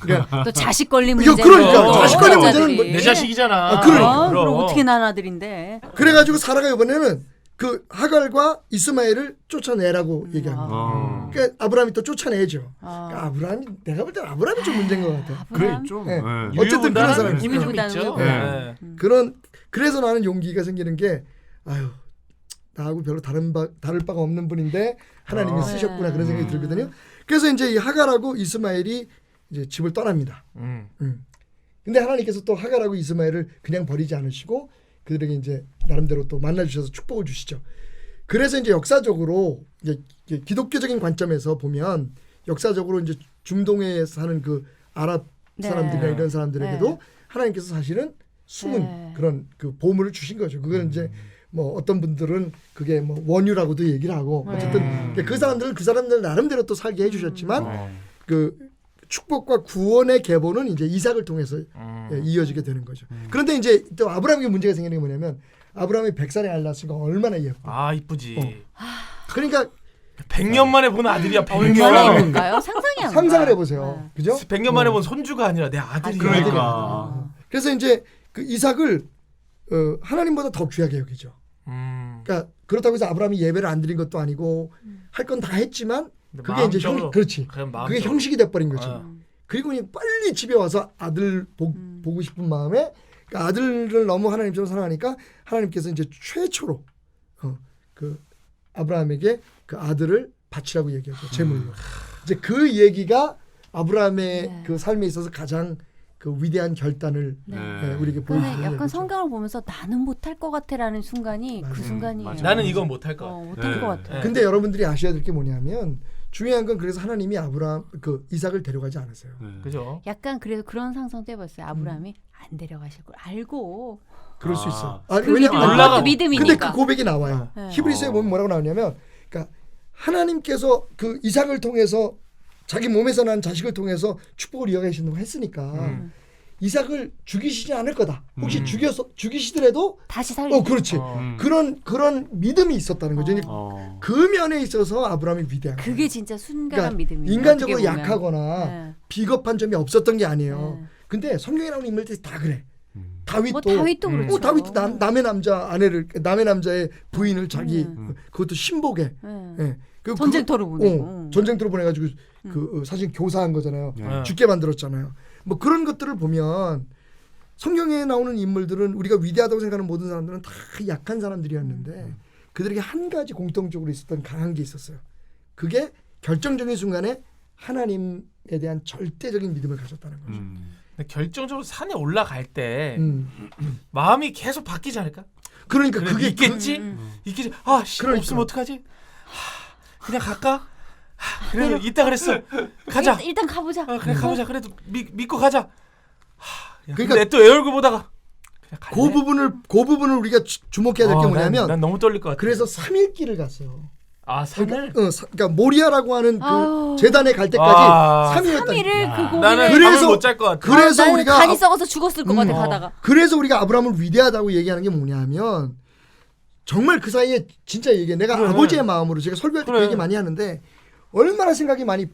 그러니까 또 자식 걸린 이거 문제. 그러니까 자식 걸린 문제는 내 자식이잖아. 아, 그러니까. 그럼 어떻게 난 아들인데. 그래가지고 사라가 이번에는 그 하갈과 이스마엘을 쫓아내라고 얘기합니다. 그러니까 아브라함이 또 쫓아내죠. 그러니까 아브라함이 내가 볼 때는 아브라함이 좀 문제인 것 같아. 아브라함? 그래 좀. 네. 네. 어쨌든 그런 사람이 힘이 좀 유유부단한 있죠. 거고. 네. 그래서 나는 용기가 생기는 게 아유 나하고 별로 다를 바가 없는 분인데 하나님이 쓰셨구나 그런 생각이 들거든요. 그래서 이제 이 하갈하고 이스마엘이 이제 집을 떠납니다. 근데 하나님께서 또 하갈하고 이스마엘을 그냥 버리지 않으시고 그들에게 이제 나름대로 또 만나 주셔서 축복을 주시죠. 그래서 이제 역사적으로 이제 기독교적인 관점에서 보면 역사적으로 이제 중동에 사는 그 아랍 사람들이나 이런 사람들에게도 하나님께서 사실은 숨은 그런 그 보물을 주신 거죠. 그거는 이제 뭐 어떤 분들은 그게 뭐 원유라고도 얘기를 하고 어쨌든 그 사람들은 그 사람들 나름대로 또 살게 해주셨지만 그 축복과 구원의 계보는 이제 이삭을 통해서 이어지게 되는 거죠. 그런데 이제 또 아브라함에게 문제가 생기는 게 뭐냐면 아브라함이 100살에 알 낳았으니까 얼마나 예뻐. 아 이쁘지. 그러니까 100년 만에 본 아들이야. 얼마나 100년. 이쁜가요? 상상이 안 상상을 가요. 해보세요. 그죠? 100년 만에 본 손주가 아니라 내 아들이야. 그러니까. 그래서 이제 그 이삭을 하나님보다 더 귀하게 여기죠. 그러니까 그렇다고 해서 아브라함이 예배를 안 드린 것도 아니고 할 건 다 했지만 그게 이제 그렇지. 그게 형식이 돼버린 거죠. 그리고 그냥 빨리 집에 와서 아들 보고 싶은 마음에 그러니까 아들을 너무 하나님처럼 사랑하니까 하나님께서 이제 최초로 그 아브라함에게 그 아들을 바치라고 얘기하죠. 제물로. 이제 그 얘기가 아브라함의 그 삶에 있어서 가장 그 위대한 결단을 우리에게 보여주는 근데 약간 거죠. 성경을 보면서 나는 못할 것 같아라는 순간이 그 순간이에요. 맞아. 나는 이건 못할 거야. 못할 것 같아. 근데 여러분들이 아셔야 될 게 뭐냐면 중요한 건 그래서 하나님이 아브라함 그 이삭을 데려가지 않았어요. 그죠? 약간 그래서 그런 상상도 해봤어요. 아브라함이 안 데려가실 걸 알고. 그럴 수 있어. 그 왜냐면 믿음, 올라가- 그것도 믿음이니까. 근데 그 고백이 나와요. 네. 히브리서에 보면 뭐라고 나오냐면, 그러니까 하나님께서 그 이삭을 통해서 자기 몸에서 난 자식을 통해서 축복을 이어가신다고 했으니까 이삭을 죽이시지 않을 거다. 혹시 죽이시더라도 다시 살리고. 그렇지. 그런 믿음이 있었다는 거죠. 그 면에 있어서 아브라함이 위대한 거예요. 그게 진짜 순간한 그러니까 믿음이에요. 인간적으로 어떻게 보면. 약하거나 비겁한 점이 없었던 게 아니에요. 네. 근데 성경에 나오는 인물들이 다 그래. 다윗도 다윗도 그렇죠. 다윗도 남의 남자의 부인을 자기 그것도 신복에 네. 그 전쟁터로 보내고. 전쟁터로 보내가지고 그 사실 교사한 거잖아요. 죽게 만들었잖아요. 뭐 그런 것들을 보면 성경에 나오는 인물들은 우리가 위대하다고 생각하는 모든 사람들은 다 약한 사람들이었는데 그들에게 한 가지 공통적으로 있었던 강한 게 있었어요. 그게 결정적인 순간에 하나님에 대한 절대적인 믿음을 가졌다는 거죠. 근데 결정적으로 산에 올라갈 때 마음이 계속 바뀌지 않을까? 그러니까 그래, 그게 있겠지? 있겠지. 아, 씨, 그러니까. 없으면 어떡하지? 그냥 갈까? 그래, 이따 그랬어. 가자. 일단 가보자. 그래, 가보자. 그래도 믿고 가자. 그러니까 근데 또 애 얼굴 보다가 그냥 갈래? 그 부분을 우리가 주목해야 될 게 뭐냐면 난 너무 떨릴 것 같아. 그래서 3일 길을 갔어요. 아, 산을? 그러니까 모리아라고 하는 그 아우. 재단에 갈 때까지 3일이었다. 3일을 그 고민을. 나는 그래서- 잠을 못 잘 것 같아. 그래서 나는 우리가 간이 썩어서 죽었을 것 같아 가다가. 그래서 우리가 아브라함을 위대하다고 얘기하는 게 뭐냐면 정말 그 사이에 진짜 얘기해. 내가 그래. 아버지의 마음으로 제가 설교할 때 그래. 그 얘기 많이 하는데 얼마나 생각이 많이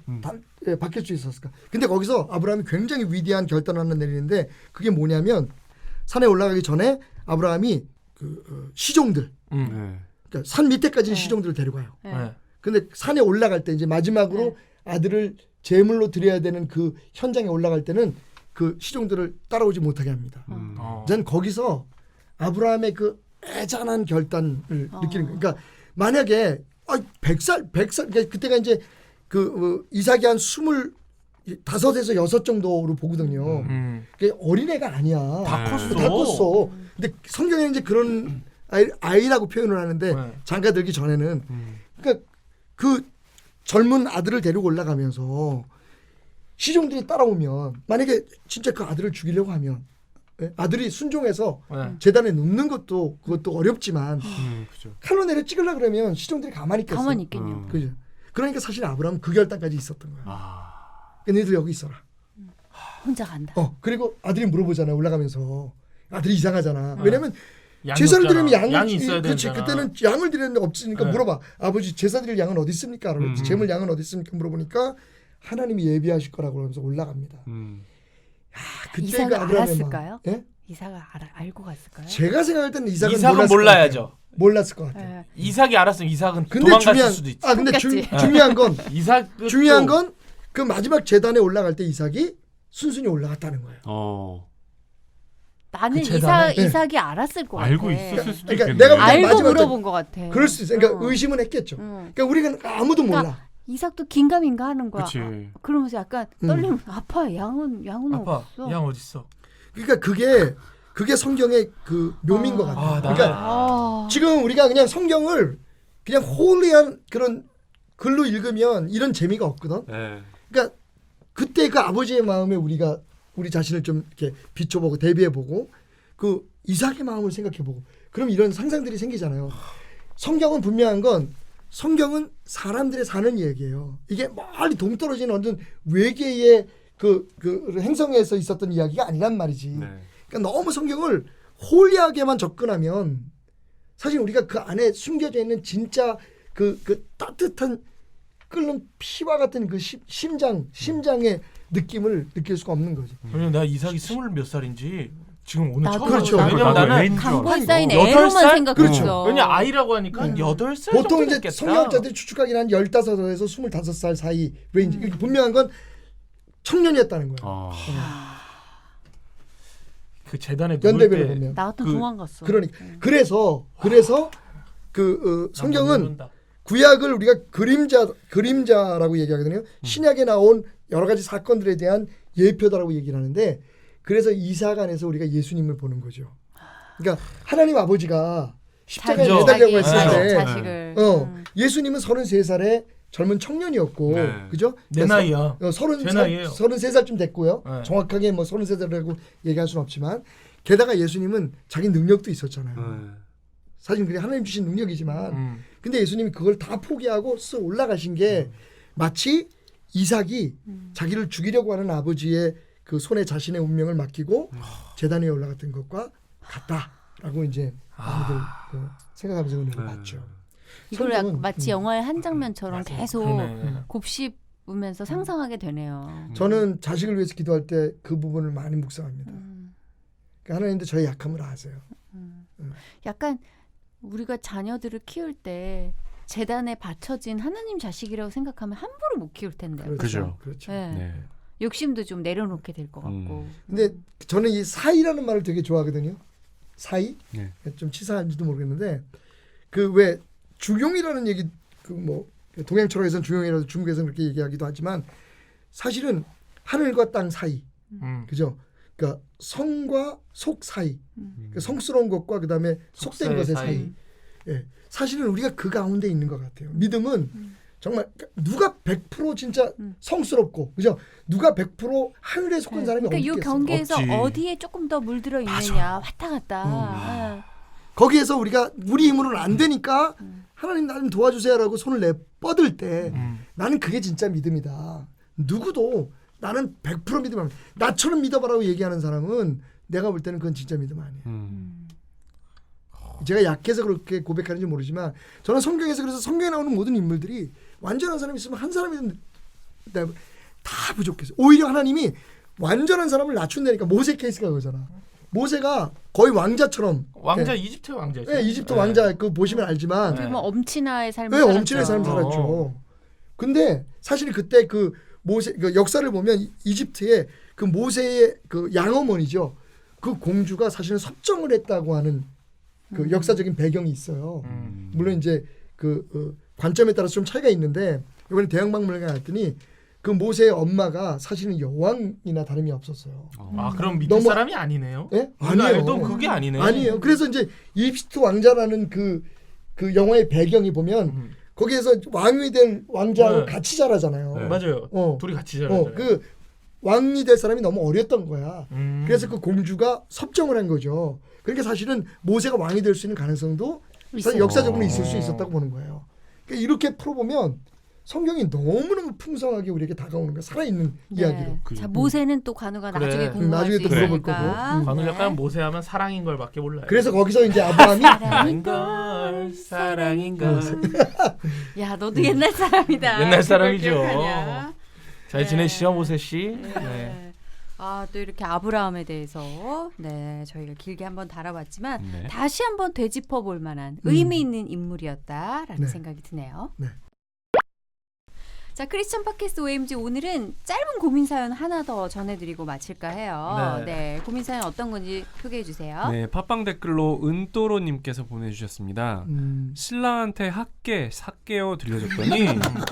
바뀔 수 있었을까. 근데 거기서 아브라함이 굉장히 위대한 결단을 하나 내리는데 그게 뭐냐면 산에 올라가기 전에 아브라함이 그 시종들 그러니까 산 밑에까지 시종들을 데려가요. 네. 근데 산에 올라갈 때 이제 마지막으로 아들을 제물로 드려야 되는 그 현장에 올라갈 때는 그 시종들을 따라오지 못하게 합니다. 전 거기서 아브라함의 그 애잔한 결단을 느끼는 거예요. 그러니까 만약에 100살 그러니까 그때가 이제 그 이삭이 한 25에서 6 정도로 보거든요. 그게 어린애가 아니야. 다 컸어. 다 컸어. 근데 성경에는 이제 그런 아이라고 표현을 하는데 장가 들기 전에는 그러니까 그 젊은 아들을 데리고 올라가면서 시종들이 따라오면 만약에 진짜 그 아들을 죽이려고 하면 아들이 순종해서 재단에 눕는 것도 그것도 어렵지만 그죠. 칼로 내려 찍으려 그러면 시종들이 가만히 있겠어. 가만히 있겠냐. 그죠. 그러니까 사실 아브라함은 그 결단까지 있었던 거야. 그러니까 너희들 여기 있어라. 혼자 간다. 그리고 아들이 물어보잖아 올라가면서 아들이 이상하잖아. 네. 왜냐면 양이 제사를 없잖아. 드리면 양이 있어야 그렇지. 되잖아. 그때는 양을 드리는데 없으니까 네. 물어봐. 아버지 제사 드릴 양은 어디 있습니까? 제물 양은 어디 있습니까? 물어보니까 하나님이 예비하실 거라고 그러면서 올라갑니다. 그때 이삭을 그 아브라함의 알았을까요? 마음. 예? 이삭을 알고 갔을까요? 제가 생각할 때는 이삭은 이삭은 몰라야죠. 몰랐을 것 같아요. 예. 이삭이 알았으면 이삭은 근데 도망갔을 수도 있지. 근데 똑같지. 중요한 건 이삭 중요한 건 그 마지막 재단에 올라갈 때 이삭이 순순히 올라갔다는 거예요. 나는 그 재단에? 이삭이 알았을 것 알고 같아. 있었을 수도 그러니까 있겠네. 내가 볼 때 알고 마지막 물어본 것 같아. 그럴 수 있어요. 그러니까 어. 의심은 했겠죠. 응. 그러니까 우리가 아무도 몰라. 그러니까 이삭도 긴가민가 하는 거야. 그치. 그러면서 약간 떨리면 아파. 양은 아빠 없어. 양 어디 있어? 그러니까 그게 성경의 그 묘미인 것 같아요. 그러니까 지금 우리가 그냥 성경을 그냥 홀리한 그런 글로 읽으면 이런 재미가 없거든. 네. 그러니까 그때 그 아버지의 마음에 우리가 우리 자신을 좀 이렇게 비춰보고 대비해보고 그 이삭의 마음을 생각해보고 그럼 이런 상상들이 생기잖아요. 성경은 분명한 건 성경은 사람들의 사는 얘기예요. 이게 멀리 동떨어진 어떤 외계의 그 행성에서 있었던 이야기가 아니란 말이지. 네. 그러니까 너무 성경을 홀리하게만 접근하면 사실 우리가 그 안에 숨겨져 있는 진짜 그 따뜻한 끓는 피와 같은 그 심장의 느낌을 느낄 수가 없는 거지. 왜냐면 나 이삭이 20몇 살인지 지금 오늘 나도 처음 그렇죠. 알았어. 왜냐면 나도 나는 애인 줄 광고에 알았어. 쌓인 8살? 애로만 생각했어. 그렇죠. 왜냐 아이라고 하니까 한 8살 보통 정도 이제 됐겠다. 성경자들이 추측하기는 한 15에서 25살 사이 레인지. 이렇게 분명한 건 청년이었다는 거예요. 그 재단에 연대별로 누울 때 보면. 나 같은 그- 도망갔어. 그러니까 응. 그래서 성경은 누른다. 구약을 우리가 그림자라고 얘기하거든요. 신약에 나온 여러 가지 사건들에 대한 예표다라고 얘기를 하는데 그래서 이삭 안에서 우리가 예수님을 보는 거죠. 그러니까 하나님 아버지가 십자가에 자기 매달려고 했을 자기 때 자식을. 예수님은 33살의 젊은 청년이었고 네. 그죠? 내 나이야. 제 나이예요. 33살쯤 됐고요. 네. 정확하게 뭐 33살이라고 얘기할 수는 없지만 게다가 예수님은 자기 능력도 있었잖아요. 사실 그게 하나님 주신 능력이지만 근데 예수님이 그걸 다 포기하고 쓱 올라가신 게 마치 이삭이 자기를 죽이려고 하는 아버지의 그 손에 자신의 운명을 맡기고 제단 위에 올라갔던 것과 같다라고 이제 많이들 생각하면서 은혜를 받죠. 이걸 성경은, 마치 영화의 한 장면처럼 맞아. 계속 그러네. 곱씹으면서 상상하게 되네요. 저는 자식을 위해서 기도할 때 그 부분을 많이 묵상합니다. 그러니까 하나님도 저의 약함을 아세요. 약간 우리가 자녀들을 키울 때 재단에 바쳐진 하나님 자식이라고 생각하면 함부로 못 키울 텐데요. 그죠. 그렇죠. 네. 네. 욕심도 좀 내려놓게 될 것 같고. 근데 저는 이 사이라는 말을 되게 좋아하거든요. 사이? 네. 좀 치사한지도 모르겠는데 그 왜 중용이라는 얘기 그 뭐 동양 철학에서는 중용이라도 중국에서는 그렇게 얘기하기도 하지만 사실은 하늘과 땅 사이, 그죠? 그러니까 성과 속 사이, 그러니까 성스러운 것과 그다음에 속된 것의 사이. 예, 사실은 우리가 그 가운데 있는 것 같아요. 믿음은 정말 누가 100% 진짜 성스럽고 그죠? 누가 100% 하늘에 속한 사람이 그러니까 어디 이 있겠어요? 경계에서 없지. 어디에 조금 더 물들어 있느냐 왔다 갔다. 예. 거기에서 우리가 우리 힘으로는 안 되니까 하나님 나를 도와주세요라고 손을 내 뻗을 때 나는 그게 진짜 믿음이다. 누구도 나는 100% 믿음 안 돼. 나처럼 믿어봐라고 얘기하는 사람은 내가 볼 때는 그건 진짜 믿음 아니에요. 제가 약해서 그렇게 고백하는지 모르지만 저는 성경에서 그래서 성경에 나오는 모든 인물들이 완전한 사람이 있으면 한 사람이든 다 부족해서 오히려 하나님이 완전한 사람을 낮춘다니까 모세 케이스가 그거잖아. 모세가 거의 왕자처럼 왕자 이집트 왕자죠. 네, 이집트 왕자 그 보시면 알지만 어떻게 보면 엄친아의 삶을 네, 살았죠. 엄친아의 삶을 살았죠. 근데 사실 그때 그 모세 그 역사를 보면 이집트에 그 모세의 그 양어머니죠. 그 공주가 사실은 섭정을 했다고 하는 그 역사적인 배경이 있어요. 물론 이제 그 관점에 따라서 좀 차이가 있는데 이번에 대형박물관에 갔더니 그 모세의 엄마가 사실은 여왕이나 다름이 없었어요. 아 그럼 믿을 너무- 사람이 아니네요? 예? 우리가 아니에요. 알던 그게 아니네. 아니에요. 그래서 이제 이집트 왕자라는 그 영화의 배경이 보면 거기에서 왕이 될 왕자하고 네. 같이 자라잖아요. 네. 맞아요. 어. 둘이 같이 자라잖아요. 그 왕이 될 사람이 너무 어렸던 거야. 그래서 그 공주가 섭정을 한 거죠. 그러니까 사실은 모세가 왕이 될 수 있는 가능성도 사실 역사적으로 있을 수 있었다고 보는 거예요. 그러니까 이렇게 풀어보면 성경이 너무너무 풍성하게 우리에게 다가오는 거야. 살아있는 이야기로. 자 모세는 또 관우가 그래. 나중에 궁금할 나중에 수 또 물어볼 있으니까. 거고. 관우 네. 작가는 모세하면 사랑인 걸밖에 몰라요. 그래서 거기서 이제 아브라함이 사랑인 걸 사랑인 걸. 야 너도 옛날 사람이다. 옛날 사람이죠. 그걸 기억하냐? 잘 지내시죠, 모세 씨? 네. 네. 아, 또 이렇게 아브라함에 대해서 저희가 길게 한번 다뤄봤지만 네. 다시 한번 되짚어 볼 만한 의미 있는 인물이었다라는 네. 생각이 드네요. 네. 자, 크리스천 팟캐스트 OMG 오늘은 짧은 고민 사연 하나 더 전해드리고 마칠까 해요. 네. 고민 사연 어떤 건지 소개해 주세요. 네, 팟빵 댓글로 은또로님께서 보내주셨습니다. 신랑한테 삭개요 들려줬더니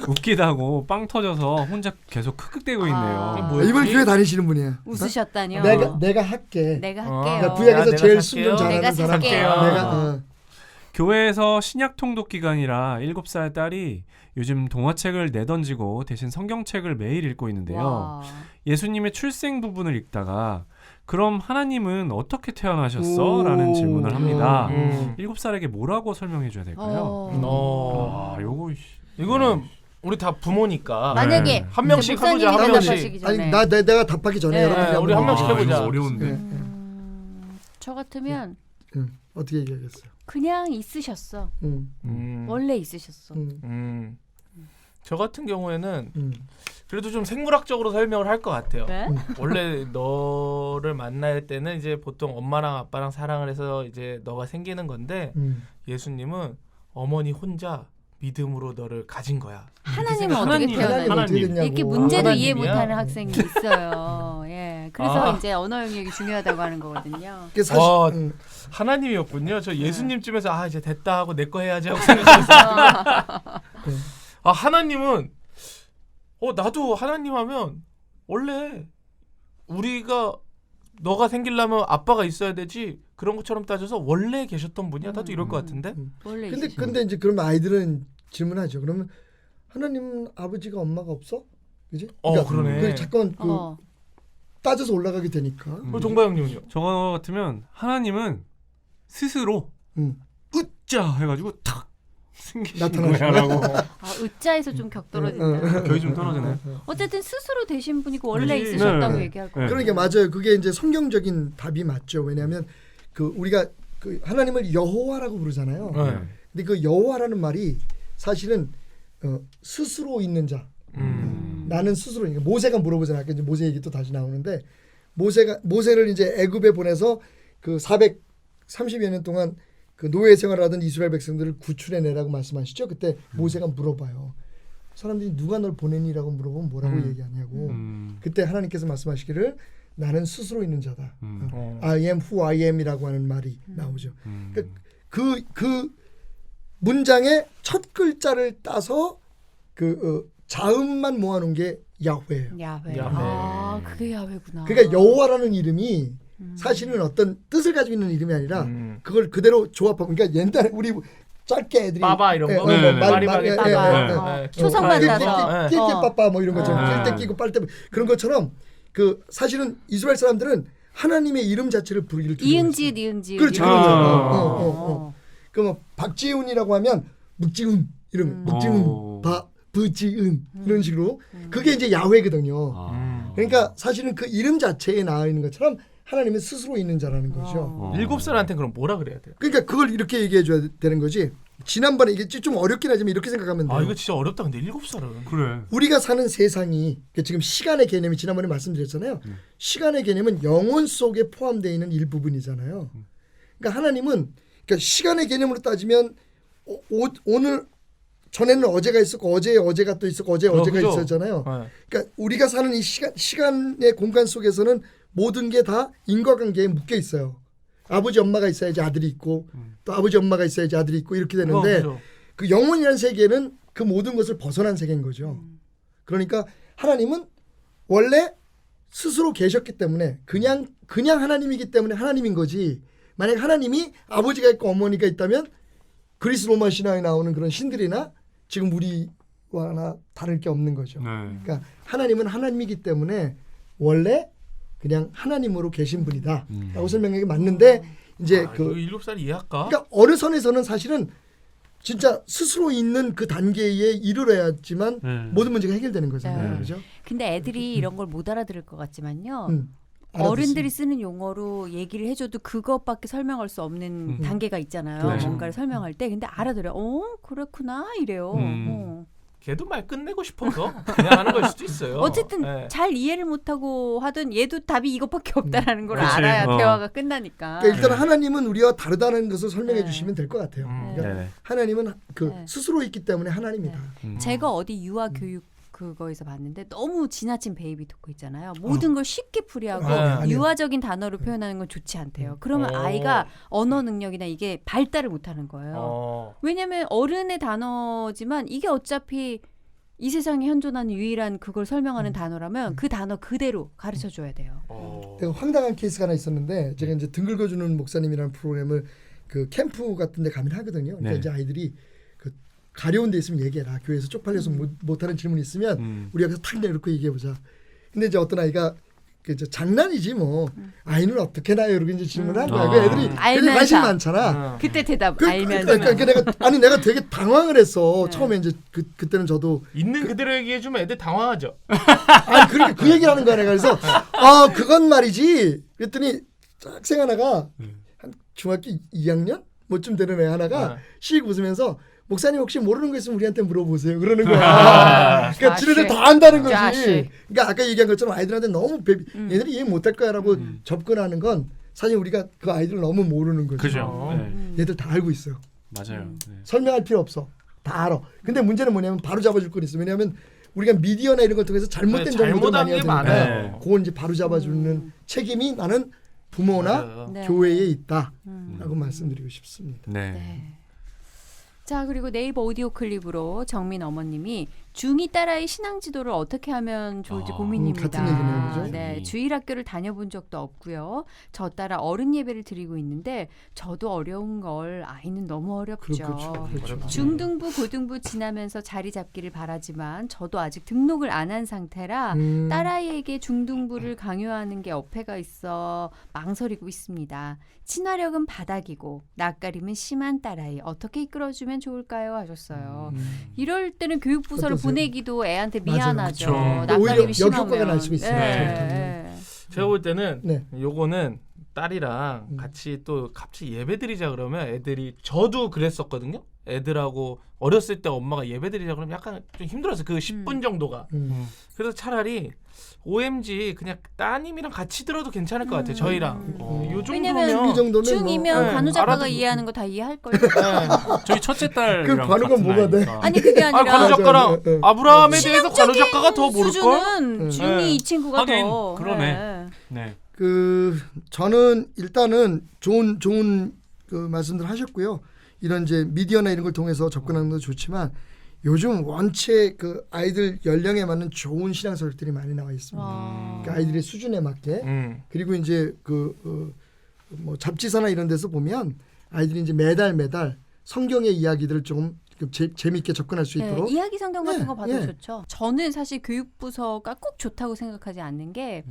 웃기다고 빵 터져서 혼자 계속 크크대고 있네요. 아. 뭐였지? 이번 교회 다니시는 분이야. 웃으셨다뇨. 내가 할게. 내가 어. 할게요. 나 구약에서 내가 제일 살게요. 순 좀 잘하는 내가 사람. 살게요. 내가 교회에서 신약 통독 기간이라 7살 딸이 요즘 동화책을 내던지고 대신 성경책을 매일 읽고 있는데요. 와. 예수님의 출생 부분을 읽다가 그럼 하나님은 어떻게 태어나셨어? 오. 라는 질문을 합니다. 7살에게 7살에게 뭐라고 설명해 줘야 될까요? 요거 이거는 우리 다 부모니까 만약에 한 명씩 이제 목사님이 해보자, 한 명씩. 대답하시기 전에. 아니 내가 답하기 전에 네. 여러분이 우리 한 명씩 해보자. 이거 어려운데. 저 같으면 어떻게 얘기하겠어요? 그냥 있으셨어. 원래 있으셨어. 저 같은 경우에는 음. 그래도 좀 생물학적으로 설명을 할 것 같아요. 네? 원래 너를 만날 때는 이제 보통 엄마랑 아빠랑 사랑을 해서 이제 너가 생기는 건데 예수님은 어머니 혼자 믿음으로 너를 가진 거야. 하나님은 어떻게 하나님, 태어나요? 어떻게 됐냐고. 이렇게 문제도 하나님이야? 이해 못하는 학생이 있어요. 예, 그래서 아. 이제 언어 영역이 중요하다고 하는 거거든요. 그 사실 어, 하나님이었군요. 저 예수님 쯤에서 아 이제 됐다 하고 내 거 해야지 하고 생각했어요. 아 하나님은 나도 하나님 하면 원래 우리가 너가 생기려면 아빠가 있어야 되지 그런 것처럼 따져서 원래 계셨던 분이야. 나도 이럴 것 같은데. 원래 근데 있으셨어. 근데 이제 그러면 아이들은 질문하죠. 그러면 하나님은 아버지가 엄마가 없어? 그지? 그러네. 그 잠깐 그 따져서 올라가게 되니까. 종바 형님은요? 저 같으면 하나님은 스스로 으짜 해가지고 탁 생기신 나타나신 거야라고. 으짜에서 좀 격떨어진다. 거의 좀 떨어지네. 어쨌든 스스로 되신 분이고 원래 그지? 있으셨다고 네. 얘기할 거예요. 그러니까 맞아요. 그게 이제 성경적인 답이 맞죠. 왜냐하면 그 우리가 그 하나님을 여호와라고 부르잖아요. 네. 근데 그 여호와라는 말이 사실은 스스로 있는 자. 나는 스스로. 그러니까 모세가 물어보잖아요. 아까 이제 모세 얘기 또 다시 나오는데 모세를 이제 애굽에 보내서 그 430여 년 동안 그 노예 생활하던 이스라엘 백성들을 구출해내라고 말씀하시죠. 그때 모세가 물어봐요. 사람들이 누가 널 보내니라고 물어보면 뭐라고 얘기하냐고. 그때 하나님께서 말씀하시기를 나는 스스로 있는 자다. I am who I am이라고 하는 말이 나오죠. 그러니까 그 문장의 첫 글자를 따서 자음만 모아놓은 게 야훼예요. 야훼. 야훼. 아, 그게 야훼구나. 그러니까 여호와라는 이름이 사실은 어떤 뜻을 가지고 있는 이름이 아니라 그걸 그대로 조합하고. 그러니까 옛날에 우리 짧게 애들이 빠바 이런 거? 마리바게 빠바. 초성만 따서. 끼끼 빠빠 뭐 이런 것처럼 네. 낄때 끼고 빨대 그런 것처럼 그 사실은 이스라엘 사람들은 하나님의 이름 자체를 부르기를 이응지읒 이응지읒. 그렇죠. 이런 그 뭐 박지훈이라고 하면 묵지훈 이런 묵지훈 부지은 이런 식으로 그게 이제 야훼거든요. 그러니까 사실은 그 이름 자체에 나와 있는 것처럼 하나님은 스스로 있는 자라는 거죠. 7살한테는 그럼 뭐라 그래야 돼요? 그러니까 그걸 이렇게 얘기해 줘야 되는 거지. 지난번에 이게 좀 어렵긴 하지만 이렇게 생각하면 돼요. 아 이거 진짜 어렵다. 근데 7살은. 그래. 우리가 사는 세상이 지금 시간의 개념이 지난번에 말씀드렸잖아요. 시간의 개념은 영혼 속에 포함되어 있는 일부분이잖아요. 그러니까 하나님은 그러니까 시간의 개념으로 따지면 오늘 전에는 어제가 있었고 어제가 또 있었고 어제가 그죠? 있었잖아요. 네. 그러니까 우리가 사는 이 시간의 공간 속에서는 모든 게 다 인과관계에 묶여 있어요. 아버지 엄마가 있어야지 아들이 있고 또 아버지 엄마가 있어야지 아들이 있고 이렇게 되는데 그죠. 그 영혼이라는 세계는 그 모든 것을 벗어난 세계인 거죠. 그러니까 하나님은 원래 스스로 계셨기 때문에 그냥 하나님이기 때문에 하나님인 거지. 만약 하나님이 아버지가 있고 어머니가 있다면 그리스 로마 신화에 나오는 그런 신들이나 지금 우리와 다를 게 없는 거죠. 네. 그러니까 하나님은 하나님이기 때문에 원래 그냥 하나님으로 계신 분이다라고 설명하기 맞는데 이제 이거 7살 이해할까? 그러니까 어느 선에서는 사실은 진짜 스스로 있는 그 단계에 이르러야지만 모든 문제가 해결되는 거잖아요. 네. 그죠? 근데 애들이 이런 걸 못 알아들을 것 같지만요. 알아듣습니다. 어른들이 쓰는 용어로 얘기를 해줘도 그것밖에 설명할 수 없는 단계가 있잖아요. 네. 뭔가를 설명할 때. 근데 알아들어요. 그렇구나 이래요. 걔도 말 끝내고 싶어서 그냥 하는 걸 수도 있어요. 어쨌든 네. 잘 이해를 못하고 하든 얘도 답이 이것밖에 없다라는 걸 그치. 알아야 대화가 끝나니까. 그러니까 일단 네. 하나님은 우리와 다르다는 것을 설명해 네. 주시면 될 것 같아요. 그러니까 네네. 하나님은 그 네. 스스로 있기 때문에 하나님이다. 제가 어디 유아 교육 그거에서 봤는데 너무 지나친 베이비 토크 있잖아요. 모든 걸 쉽게 풀이하고 아니요. 유아적인 단어로 표현하는 건 좋지 않대요. 그러면 아이가 언어 능력이나 이게 발달을 못하는 거예요. 왜냐하면 어른의 단어지만 이게 어차피 이 세상에 현존하는 유일한 그걸 설명하는 단어라면 그 단어 그대로 가르쳐 줘야 돼요. 내가 황당한 케이스가 하나 있었는데 제가 이제 등 긁어주는 목사님이라는 프로그램을 그 캠프 같은 데 가면 하거든요. 그러니까 네. 이제 아이들이 그 가려운 데 있으면 얘기해라. 교회에서 쪽팔려서 못하는 질문이 있으면 우리 앞에서 탁 내놓고 얘기해보자. 근데 이제 어떤 아이가 그 이제 장난이지 뭐 아이는 어떻게 나요? 이러고 이제 질문을 한 거야. 그 애들이 되게 알면서. 관심 많잖아. 그때 대답 알면서. 그러니까 내가 되게 당황을 했어. 처음에 이제 그때는 저도 있는 그대로 얘기해주면 애들 당황하죠. 아니 그러니까 그 얘기를 하는 거야. 내가 그래서 그건 말이지. 그랬더니 학생 하나가 한 중학교 2학년 뭐쯤 되는 애 하나가 씩 웃으면서 목사님 혹시 모르는 거 있으면 우리한테 물어보세요. 그러는 거야. 그러니까 지네들 다 안다는 거지. 자식. 그러니까 아까 얘기한 것처럼 아이들한테 너무 얘들이 이해 못할 거야라고 접근하는 건 사실 우리가 그 아이들을 너무 모르는 거죠. 그죠. 네. 얘들 다 알고 있어요. 맞아요. 네. 설명할 필요 없어. 다 알아. 근데 문제는 뭐냐면 바로 잡아줄 건 있어. 왜냐하면 우리가 미디어나 이런 걸 통해서 잘못된 네, 정보들 잘못한 많이 게 하니까 많아요. 그건 이제 바로 잡아주는 책임이 나는 부모나 맞아요. 네. 교회에 있다라고 말씀드리고 싶습니다. 네. 네. 자, 그리고 네이버 오디오 클립으로 정민 어머님이 중2 딸아이 신앙 지도를 어떻게 하면 좋을지 고민입니다. 같은 얘기네요, 그죠? 네, 주일 학교를 다녀본 적도 없고요. 저 따라 어른 예배를 드리고 있는데 저도 어려운 걸 아이는 너무 어렵죠. 그렇죠. 중등부, 고등부 지나면서 자리 잡기를 바라지만 저도 아직 등록을 안 한 상태라 딸아이에게 중등부를 강요하는 게 어폐가 있어 망설이고 있습니다. 친화력은 바닥이고 낯가림은 심한 딸아이 어떻게 이끌어주면 좋을까요? 하셨어요. 이럴 때는 교육부서를 어떠세요? 보내기도 애한테 맞아요. 미안하죠. 그쵸. 오히려 낯가림이 심하면. 역효과가 날 수가 있어요. 네. 제가 볼 때는 네. 요거는 딸이랑 같이 또 같이 예배드리자 그러면 애들이 저도 그랬었거든요. 애들하고 어렸을 때 엄마가 예배드리자 그러면 약간 좀 힘들었어요. 그 10분 정도가. 그래서 차라리 OMG 그냥 따님이랑 같이 들어도 괜찮을 것 같아요. 저희랑. 요 왜냐면 정도면 이 정도면 중이면 네, 간호작가가 알아듣고. 이해하는 거 다 이해할 거예요. 저희 첫째 딸 그 관우가 뭐가 돼? 아니 그게 아니라 간호작가랑 네. 아브라함에 대해서 간호작가가 더 모를 걸? 수준은 중2 네. 이 친구가 하긴, 더. 그러네. 네. 저는 일단은 좋은 그 말씀들 하셨고요. 이런 이제 미디어나 이런 걸 통해서 접근하는 것도 좋지만 요즘 원체 그 아이들 연령에 맞는 좋은 신앙서적들이 많이 나와 있습니다. 그러니까 아이들의 수준에 맞게. 그리고 이제 뭐 잡지사나 이런 데서 보면 아이들이 이제 매달 성경의 이야기들을 좀 재미있게 접근할 수 있도록 이야기 성경 같은 거 봐도 예. 좋죠. 저는 사실 교육부서가 꼭 좋다고 생각하지 않는 게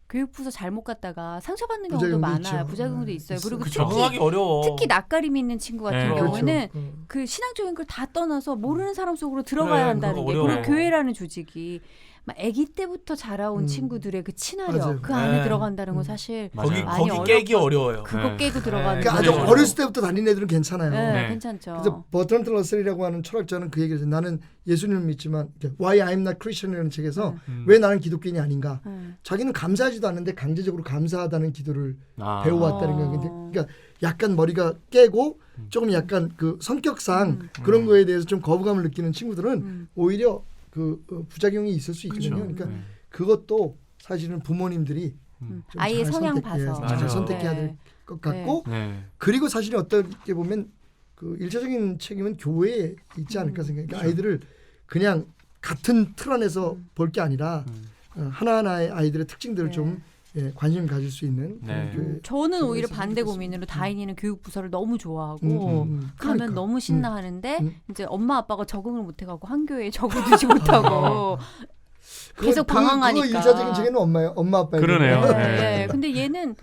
교육부서 잘못 갔다가 상처받는 경우도 부작용도 많아요. 있죠. 부작용도 있어요. 그리고 그쵸. 적응하기 어려워. 특히 낯가림이 있는 친구 같은 네, 경우에는 그렇죠. 그 신앙적인 걸 다 떠나서 모르는 사람 속으로 들어가야 그래, 한다는 그거 게 어려워. 그리고 교회라는 조직이 막 아기 때부터 자라온 친구들의 그 친화력 맞아요. 그 안에 네. 들어간다는 건 사실 거기 많이 깨기 어려워요. 그거 네. 깨고 들어가는 그러니까 아주 거죠. 어렸을 때부터 다니는 애들은 괜찮아요. 네, 네. 괜찮죠. 그래서 버트런트 러셀이라고 하는 철학자는 그 얘기를 해서 나는 예수님을 믿지만 Why I'm Not Christian이라는 책에서 왜 나는 기독교인이 아닌가. 자기는 감사하지도 않는데 강제적으로 감사하다는 기도를 배워왔다는 거예요. 그러니까 약간 머리가 깨고 조금 약간 그 성격상 그런 거에 대해서 좀 거부감을 느끼는 친구들은 오히려 그 부작용이 있을 수 있거든요. 그러니까 그것도 사실은 부모님들이 좀 아이의 잘 성향 선택해야, 봐서. 잘 맞아요. 선택해야 될 것 같고 그리고 사실 어떻게 보면 그 일차적인 책임은 교회에 있지 않을까 생각해요. 그러니까 아이들을 그냥 같은 틀 안에서 볼 게 아니라 하나하나의 아이들의 특징들을 좀 관심 가질 수 있는 네. 교회. 저는 오히려 교회에서 반대 좋겠습니다. 고민으로 다인이는 교육부서를 너무 좋아하고 가면 그러니까. 너무 신나 하는데 이제 엄마 아빠가 적응을 못 해가고 한 교회에 적응되지 못하고 계속 방황하니까. 그거 일차적인 책임은 엄마 아빠예요. 그러네요. 네. 네. 근데 얘는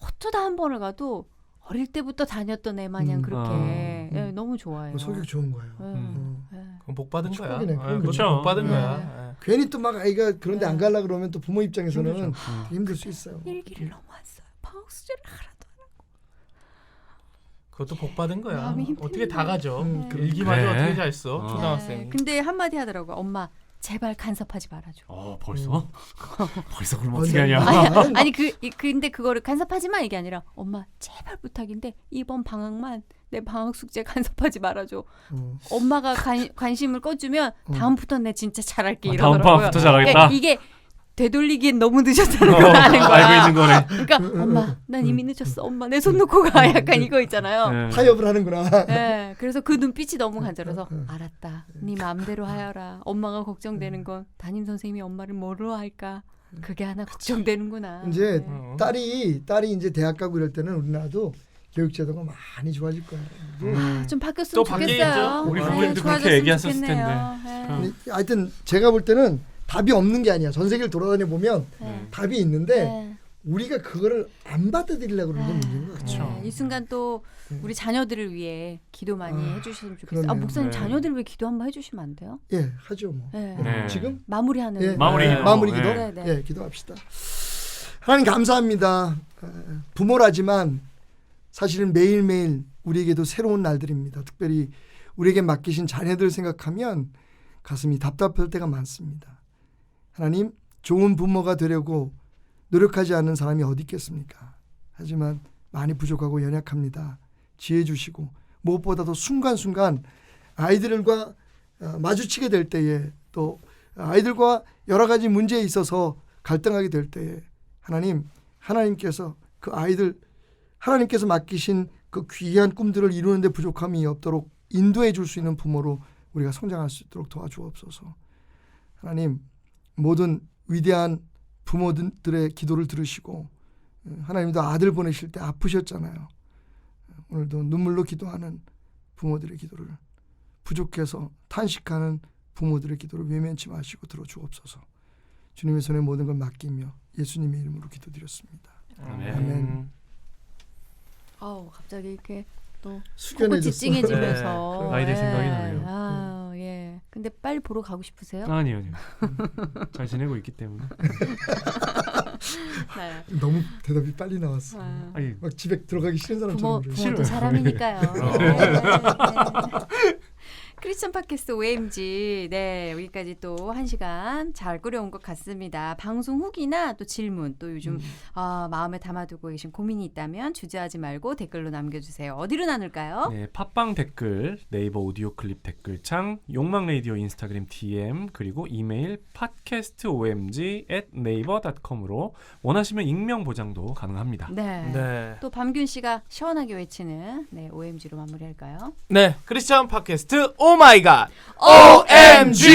어쩌다 한 번을 가도 어릴 때부터 다녔던 애 마냥 그렇게 너무 좋아해요. 성격 좋은 거예요. 그럼 복 받은 거야. 축복이네. 그건 그렇죠. 그렇죠. 복 받은 네. 거야. 괜히 또 막 아이가 그런데 안 가려 그러면 또 부모 입장에서는 되게 힘들 수 있어요. 일기를 너무 안 써요. 방학 숙제를 하라도. 그것도 복 받은 거야. 마음이 힘듭니다. 어떻게 다 가져. 네. 일기마저 그래. 어떻게 잘 써. 어. 초등학생. 근데 한마디 하더라고. 엄마 제발 간섭하지 말아줘. 벌써? 벌써 그럼 아니, 어떻게 하냐? 아니 근데 그거를 간섭하지마 이게 아니라 엄마 제발 부탁인데 이번 방학만 내 방학 숙제 간섭하지 말아줘. 엄마가 관심을 꺼주면 다음부터 내 진짜 잘할게 다음 이러더라고요. 방학부터 잘하겠다. 그러니까 이게 되돌리기엔 너무 늦었다는 걸 아는 거야. 알고 있는 거네. 그러니까 엄마 난 이미 늦었어. 엄마 내 손 놓고 가. 약간 이거 있잖아요. 네. 타협을 하는구나. 네, 그래서 그 눈빛이 너무 간절해서 알았다. 네 마음대로 하여라. 엄마가 걱정되는 건 담임 선생님이 엄마를 뭐로 할까? 그게 하나 걱정되는구나. 이제 어. 딸이 이제 대학 가고 이럴 때는 우리나라도 교육 제도가 많이 좋아질 거예요. 좀 바뀌었으면 또 좋겠어요. 바뀌겠죠? 우리 네, 부모님도 그렇게 좋아졌으면 얘기하셨을 좋겠네요. 텐데. 네. 근데 하여튼 제가 볼 때는 답이 없는 게 아니야. 전 세계를 돌아다녀 보면 네. 답이 있는데 네. 우리가 그거를 안 받아들이려고 그러는 게 문제인 것 같아요. 네, 이 순간 또 우리 자녀들을 위해 기도 많이 해주셨으면 좋겠어요. 그러네요. 목사님 네. 자녀들 위해 기도 한번 해주시면 안 돼요? 예, 하죠 뭐. 네. 네. 지금 마무리하는 예, 마무리 기도. 마무리 기도. 네, 네. 예, 기도합시다. 하나님 감사합니다. 부모라지만 사실은 매일매일 우리에게도 새로운 날들입니다. 특별히 우리에게 맡기신 자녀들 생각하면 가슴이 답답할 때가 많습니다. 하나님, 좋은 부모가 되려고 노력하지 않는 사람이 어디 있겠습니까? 하지만 많이 부족하고 연약합니다. 지혜 주시고 무엇보다도 순간순간 아이들과 마주치게 될 때에 또 아이들과 여러 가지 문제에 있어서 갈등하게 될 때에 하나님께서 그 아이들 하나님께서 맡기신 그 귀한 꿈들을 이루는 데 부족함이 없도록 인도해 줄 수 있는 부모로 우리가 성장할 수 있도록 도와주옵소서. 하나님, 모든 위대한 부모들의 기도를 들으시고 하나님도 아들 보내실 때 아프셨잖아요. 오늘도 눈물로 기도하는 부모들의 기도를 부족해서 탄식하는 부모들의 기도를 외면치 마시고 들어주옵소서. 주님의 손에 모든 걸 맡기며 예수님의 이름으로 기도드렸습니다. 아멘. 갑자기 이렇게 또 코끝이 숙연해졌어. 찡해지면서 네. 아이들 생각이 예. 나네요. 예. 근데 빨리 보러 가고 싶으세요? 아니요. 잘 지내고 있기 때문에. 네. 너무 대답이 빨리 나왔어. 아, 아니, 막 집에 들어가기 싫은 사람처럼 그래. 부모도 싫어요. 사람이니까요. 네. 크리스천 팟캐스트 OMG 여기까지 또 1시간 잘 끌어온 것 같습니다. 방송 후기나 또 질문 또 요즘 마음에 담아두고 계신 고민이 있다면 주저하지 말고 댓글로 남겨주세요. 어디로 나눌까요? 네, 팟빵 댓글, 네이버 오디오 클립 댓글창, 욕망 라디오 인스타그램 DM 그리고 이메일 podcastomg@naver.com으로 원하시면 익명 보장도 가능합니다. 네. 네. 또 밤균 씨가 시원하게 외치는 OMG로 마무리할까요? 네. 크리스천 팟캐스트 오 마이 갓. OMG!